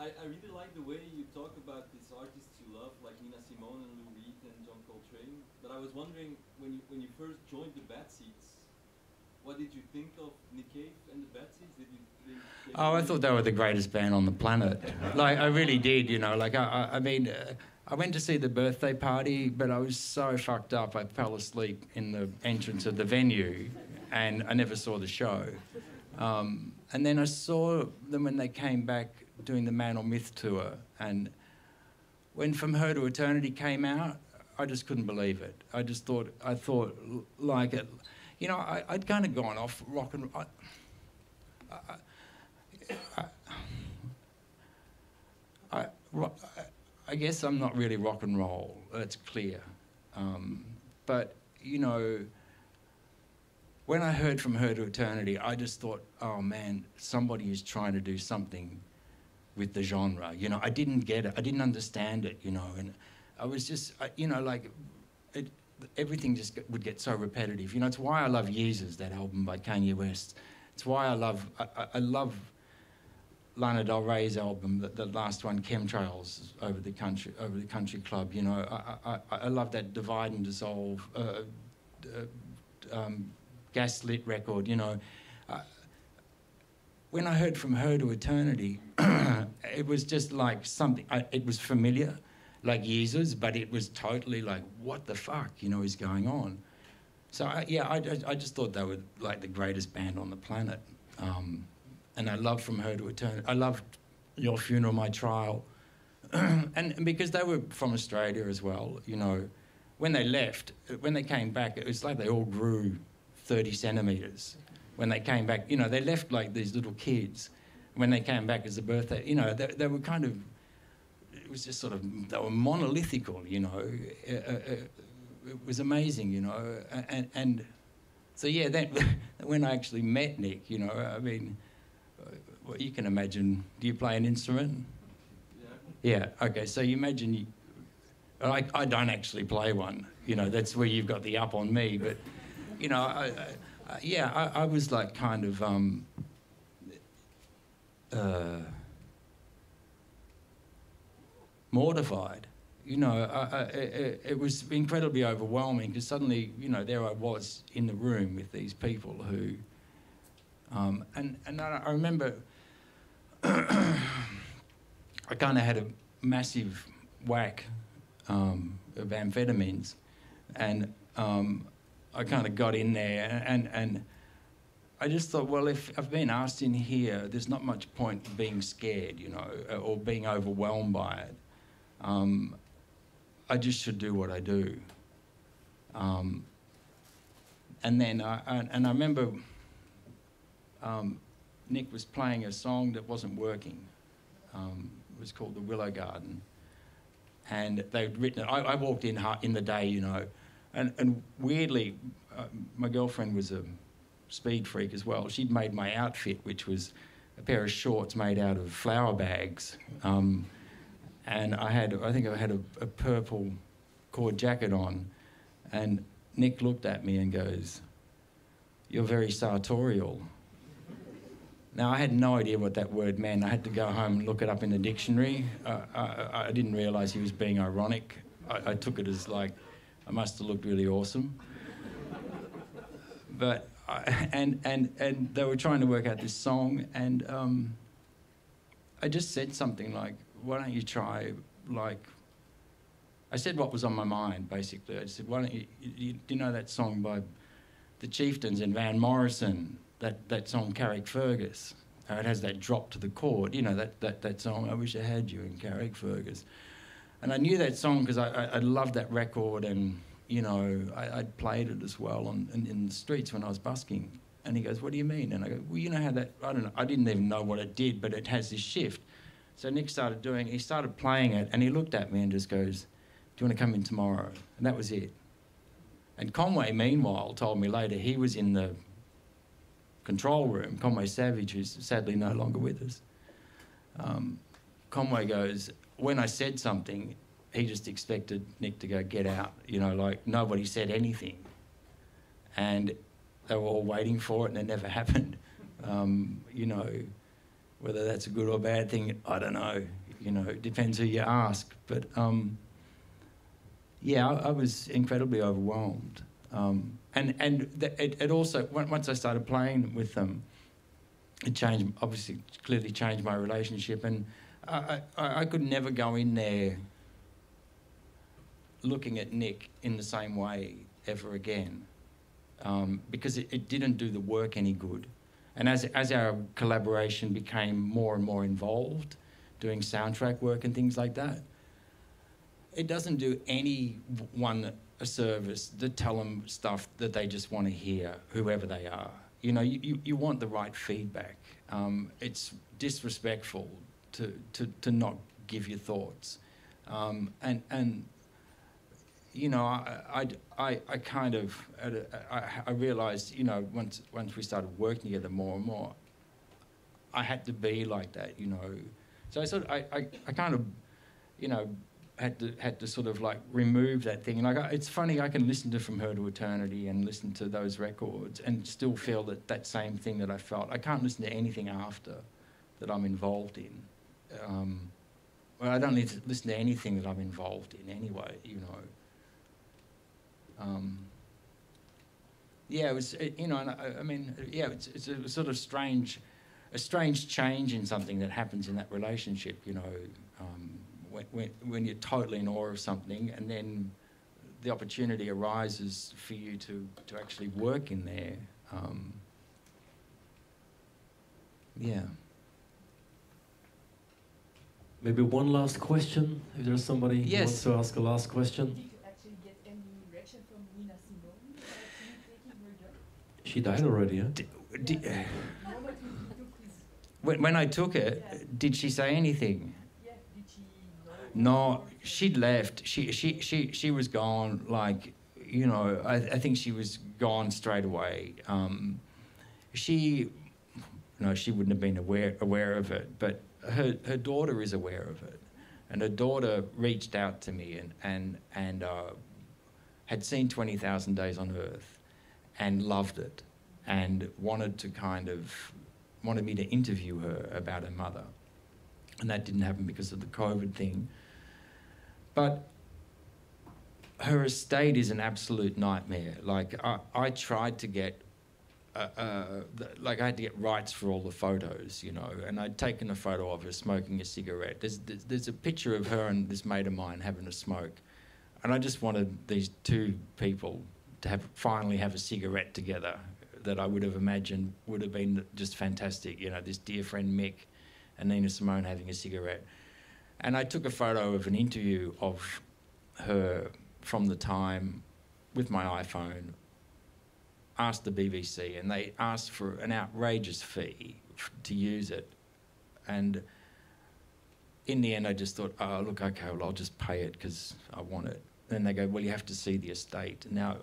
I really like the way you talk about these artists you love, like Nina Simone and Lou Reed and John Coltrane. But I was wondering, when you first joined the Bad Seeds, what did you think of Nick Cave and the Bad Seeds? I thought they were the greatest band on the planet. Like, I really did, you know. Like, I mean, I went to see the birthday party, but I was so fucked up, I fell asleep in the entrance of the venue, and I never saw the show. And then I saw them when they came back doing the Man or Myth tour, and when From Her to Eternity came out, I just couldn't believe it. I thought like it, you know, I'd kind of gone off rock and roll. I guess I'm not really rock and roll, that's clear. But, you know, when I heard From Her to Eternity, I just thought, oh man, somebody is trying to do something with the genre. You know, I didn't get it, I didn't understand it, you know, and I was just, you know, like, everything just would get so repetitive. You know, it's why I love Yeezus, that album by Kanye West. It's why I love Lana Del Rey's album, the last one, Chemtrails, over the country club. You know, I love that Divide and Dissolve, Gaslit record. You know, when I heard From Her to Eternity, it was just like something. It was familiar, like Yeezus, but it was totally like, what the fuck, you know, is going on? So I just thought they were like the greatest band on the planet. And I loved From Her to Eternity. I loved Your Funeral, My Trial. and because they were from Australia as well, you know, when they left, when they came back, it was like they all grew 30 centimetres. When they came back, you know, they left like these little kids. When they came back as a birthday, you know, they were kind of, it was just sort of, they were monolithical, you know. It was amazing, you know. And so, yeah, then when I actually met Nick, you know, I mean, well, you can imagine, do you play an instrument? Yeah. Yeah, okay, so you imagine, I don't actually play one, you know, that's where you've got the up on me, but, you know, I was like kind of, mortified, you know. It was incredibly overwhelming because suddenly, you know, there I was in the room with these people who, and I remember I kind of had a massive whack of amphetamines, and I kind of got in there, and I just thought, well, if I've been asked in here, there's not much point being scared, you know, or being overwhelmed by it. I just should do what I do. And then I remember Nick was playing a song that wasn't working. It was called The Willow Garden. And they'd written it. I walked in the day, you know, and weirdly, my girlfriend was a speed freak as well. She'd made my outfit, which was a pair of shorts made out of flour bags. And I think I had a purple cord jacket on. And Nick looked at me and goes, "You're very sartorial." Now, I had no idea what that word meant. I had to go home and look it up in the dictionary. I didn't realise he was being ironic. I took it as like, I must have looked really awesome. But, and they were trying to work out this song, and I just said something like, why don't you try, like, I said what was on my mind, basically. I said, why don't you, do you know that song by the Chieftains and Van Morrison, that song Carrickfergus? It has that drop to the chord, you know, that song, I Wish I Had You in Carrickfergus. And I knew that song because I loved that record, and, you know, I'd played it as well in the streets when I was busking. And he goes, what do you mean? And I go, well, you know how that, I don't know, I didn't even know what it did, but it has this shift. So Nick started playing it, and he looked at me and just goes, do you want to come in tomorrow? And that was it. And Conway, meanwhile, told me later he was in the control room. Conway Savage, who's sadly no longer with us. Conway goes, when I said something, he just expected Nick to go, get out. You know, like nobody said anything. And they were all waiting for it, and it never happened. You know, whether that's a good or bad thing, I don't know. You know, it depends who you ask. But, yeah, I was incredibly overwhelmed. It also, once I started playing with them, it changed, obviously, clearly changed my relationship. And I could never go in there looking at Nick in the same way ever again, because it didn't do the work any good. And as our collaboration became more and more involved, doing soundtrack work and things like that, it doesn't do anyone a service to tell them stuff that they just want to hear, whoever they are. You know, you want the right feedback. It's disrespectful to not give your thoughts. And you know, I kind of, I realised, you know, once we started working together more and more, I had to be like that, you know. So I kind of, you know, had to sort of like remove that thing. And it's funny, I can listen to From Her to Eternity and listen to those records and still feel that same thing that I felt. I can't listen to anything after that I'm involved in. Well, I don't need to listen to anything that I'm involved in anyway, you know. Yeah, it was, you know, and I mean, yeah, it's a sort of strange change in something that happens in that relationship, you know, when you're totally in awe of something, and then the opportunity arises for you to actually work in there. Yeah. Maybe one last question, if there's somebody who Yes. wants to ask a last question. Did you actually get any reaction from Nina Simone taking her job? She died already, yeah? When I took it, yeah. Did she say anything? Yeah, did she know? No, she'd left. She was gone, like, you know, I think she was gone straight away. She wouldn't have been aware of it, but her daughter is aware of it. And her daughter reached out to me and had seen 20,000 Days on Earth and loved it and wanted me to interview her about her mother. And that didn't happen because of the COVID thing. But her estate is an absolute nightmare. Like, I tried to get, like, I had to get rights for all the photos, you know, and I'd taken a photo of her smoking a cigarette. There's a picture of her and this mate of mine having a smoke. And I just wanted these two people to finally have a cigarette together that I would have imagined would have been just fantastic, you know, this dear friend Mick and Nina Simone having a cigarette. And I took a photo of an interview of her from the time with my iPhone, asked the BBC, and they asked for an outrageous fee to use it. And in the end, I just thought, oh, look, okay, well, I'll just pay it because I want it. Then they go, well, you have to see the estate. Now,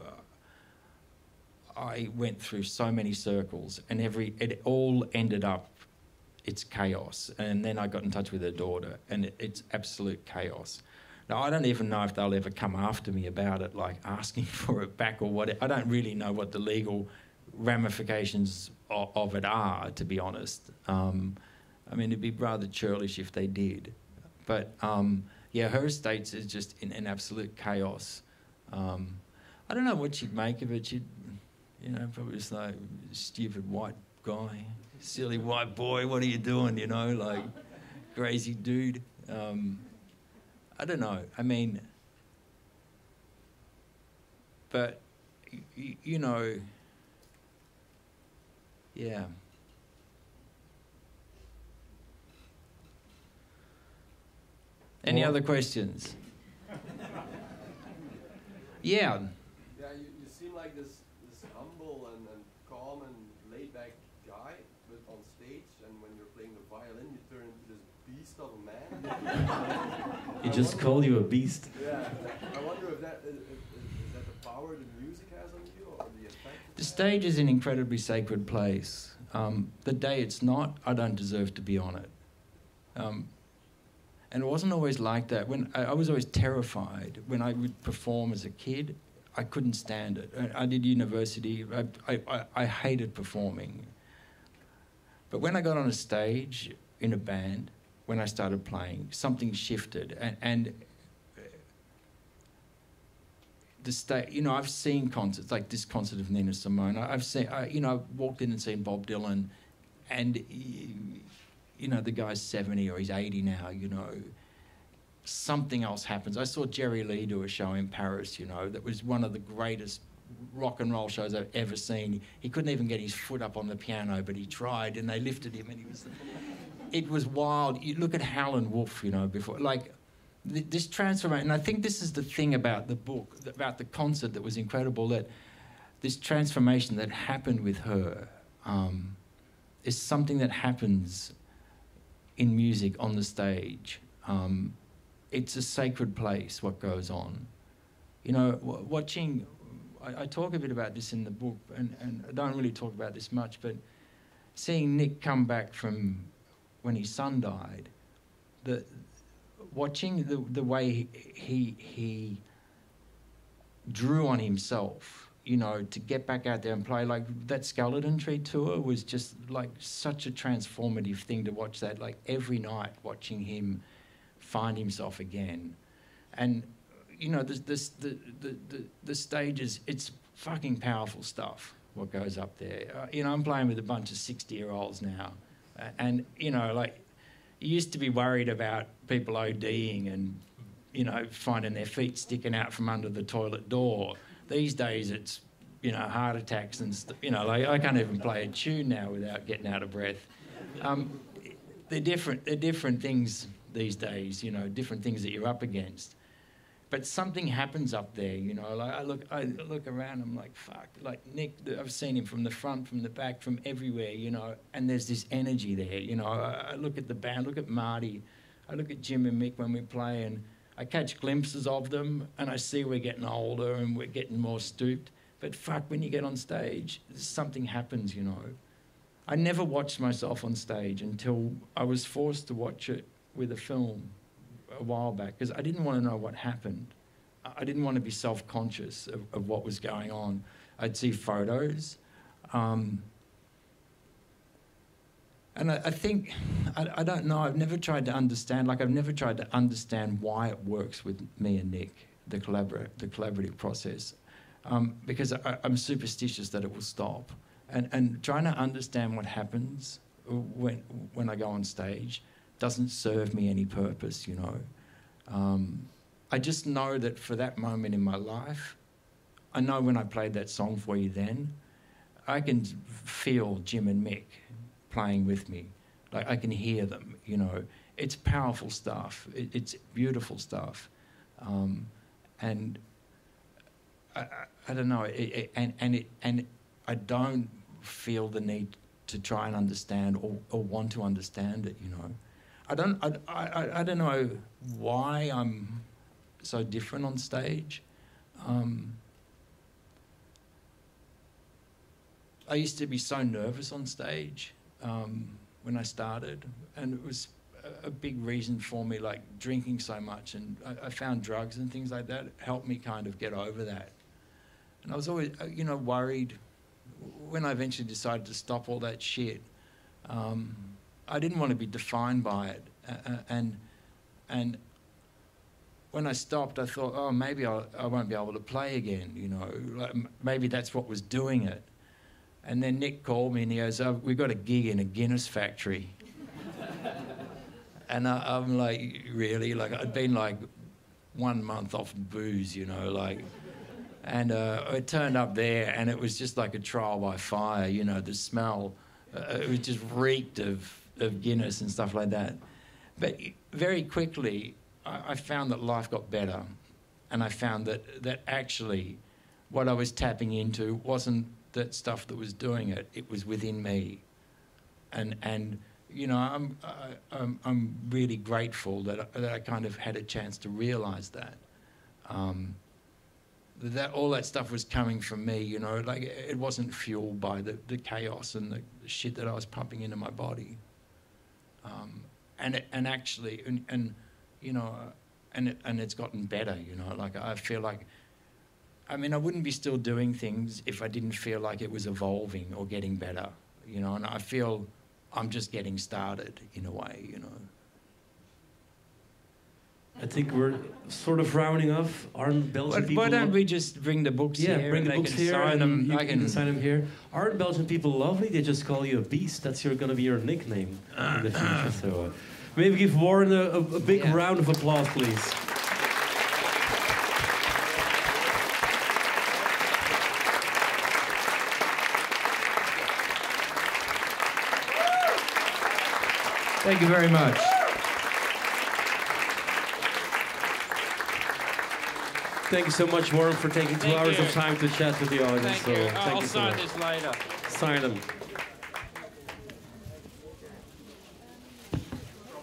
I went through so many circles, and it all ended up, it's chaos. And then I got in touch with her daughter, and it's absolute chaos. Now, I don't even know if they'll ever come after me about it, like asking for it back or what. I don't really know what the legal ramifications of it are, to be honest. I mean, it'd be rather churlish if they did. But, yeah, her estate is just in absolute chaos. I don't know what she'd make of it. She'd, you know, probably just like, stupid white guy, silly white boy, what are you doing, you know, like, crazy dude. I don't know, I mean, but, you know, yeah. Any other questions? Yeah. Yeah, you seem like this humble and calm and laid-back guy, but on stage, and when you're playing the violin, you turn into this beast of a man. He just called you a beast. Yeah, I wonder if that is that the power the music has on you, or the effect? The stage is an incredibly sacred place. The day it's not, I don't deserve to be on it. And it wasn't always like that. When I was always terrified when I would perform as a kid. I couldn't stand it. I did university. I hated performing. But when I got on a stage in a band, when I started playing, something shifted. And the stage, you know, I've seen concerts like this concert of Nina Simone. I've seen, you know, I've walked in and seen Bob Dylan, and you know, the guy's 70 or he's 80 now, you know. Something else happens. I saw Jerry Lee do a show in Paris, you know, that was one of the greatest rock and roll shows I've ever seen. He couldn't even get his foot up on the piano, but he tried, and they lifted him, and he was... It was wild. You look at Howlin' Wolf, you know, before, like, this transformation, and I think this is the thing about the book, about the concert that was incredible, that this transformation that happened with her is something that happens in music on the stage. It's a sacred place, what goes on. You know, watching... I talk a bit about this in the book, and I don't really talk about this much, but seeing Nick come back from when his son died, watching the way he drew on himself, you know, to get back out there and play. Like, that Skeleton Tree tour was just, like, such a transformative thing to watch that, like, every night, watching him find himself again. And, you know, the stages, it's fucking powerful stuff, what goes up there. You know, I'm playing with a bunch of 60-year-olds now. And, you know, like, you used to be worried about people ODing and, you know, finding their feet sticking out from under the toilet door. These days it's, you know, heart attacks and, you know, like, I can't even play a tune now without getting out of breath. They're different things these days, you know, different things that you're up against. But something happens up there, you know. Like, I look around, I'm like, fuck. Like, Nick, I've seen him from the front, from the back, from everywhere, you know. And there's this energy there, you know. I look at the band, look at Marty, I look at Jim and Mick when we play, and I catch glimpses of them, and I see we're getting older and we're getting more stooped. But fuck, when you get on stage, something happens, you know. I never watched myself on stage until I was forced to watch it with a film a while back, because I didn't want to know what happened. I didn't want to be self-conscious of what was going on. I'd see photos. And I think, I don't know, I've never tried to understand, like, I've never tried to understand why it works with me and Nick, the collaborative process, because I'm superstitious that it will stop. And trying to understand what happens when I go on stage doesn't serve me any purpose, you know. I just know that for that moment in my life, I know when I played that song for you then, I can feel Jim and Mick playing with me. Like, I can hear them, you know. It's powerful stuff. It's beautiful stuff. And I don't know, and I don't feel the need to try and understand or want to understand it, you know. I don't know why I'm so different on stage. I used to be so nervous on stage when I started, and it was a big reason for me, like drinking so much, and I found drugs and things like that helped me kind of get over that. And I was always, you know, worried when I eventually decided to stop all that shit. I didn't want to be defined by it, and when I stopped, I thought, oh, maybe I won't be able to play again, you know, like, maybe that's what was doing it. And then Nick called me and he goes, oh, we've got a gig in a Guinness factory. And I'm like, really? Like, I'd been like 1 month off booze, you know, like, and I turned up there and it was just like a trial by fire, you know, the smell, it was just reeked of Guinness and stuff like that. But very quickly, I found that life got better, and I found that actually what I was tapping into wasn't that stuff that was doing it. It was within me, and you know, I'm really grateful that I kind of had a chance to realise that. That all that stuff was coming from me, you know, like it wasn't fueled by the chaos and the shit that I was pumping into my body. And you know, and it's gotten better, you know, like I feel like, I mean, I wouldn't be still doing things if I didn't feel like it was evolving or getting better, you know, and I feel I'm just getting started in a way, you know. I think we're sort of rounding off. Aren't Belgian people... Why don't we just bring the books here? Yeah, bring the books here. Sign them. You can sign them here. Aren't Belgian people lovely? They just call you a beast. That's going to be your nickname in the future. So maybe give Warren a big round of applause, please. Thank you very much. Thank you so much, Warren, for taking 2 hours of time to chat with the audience. Thank you. Thank I'll you so sign much. this later. Sign them.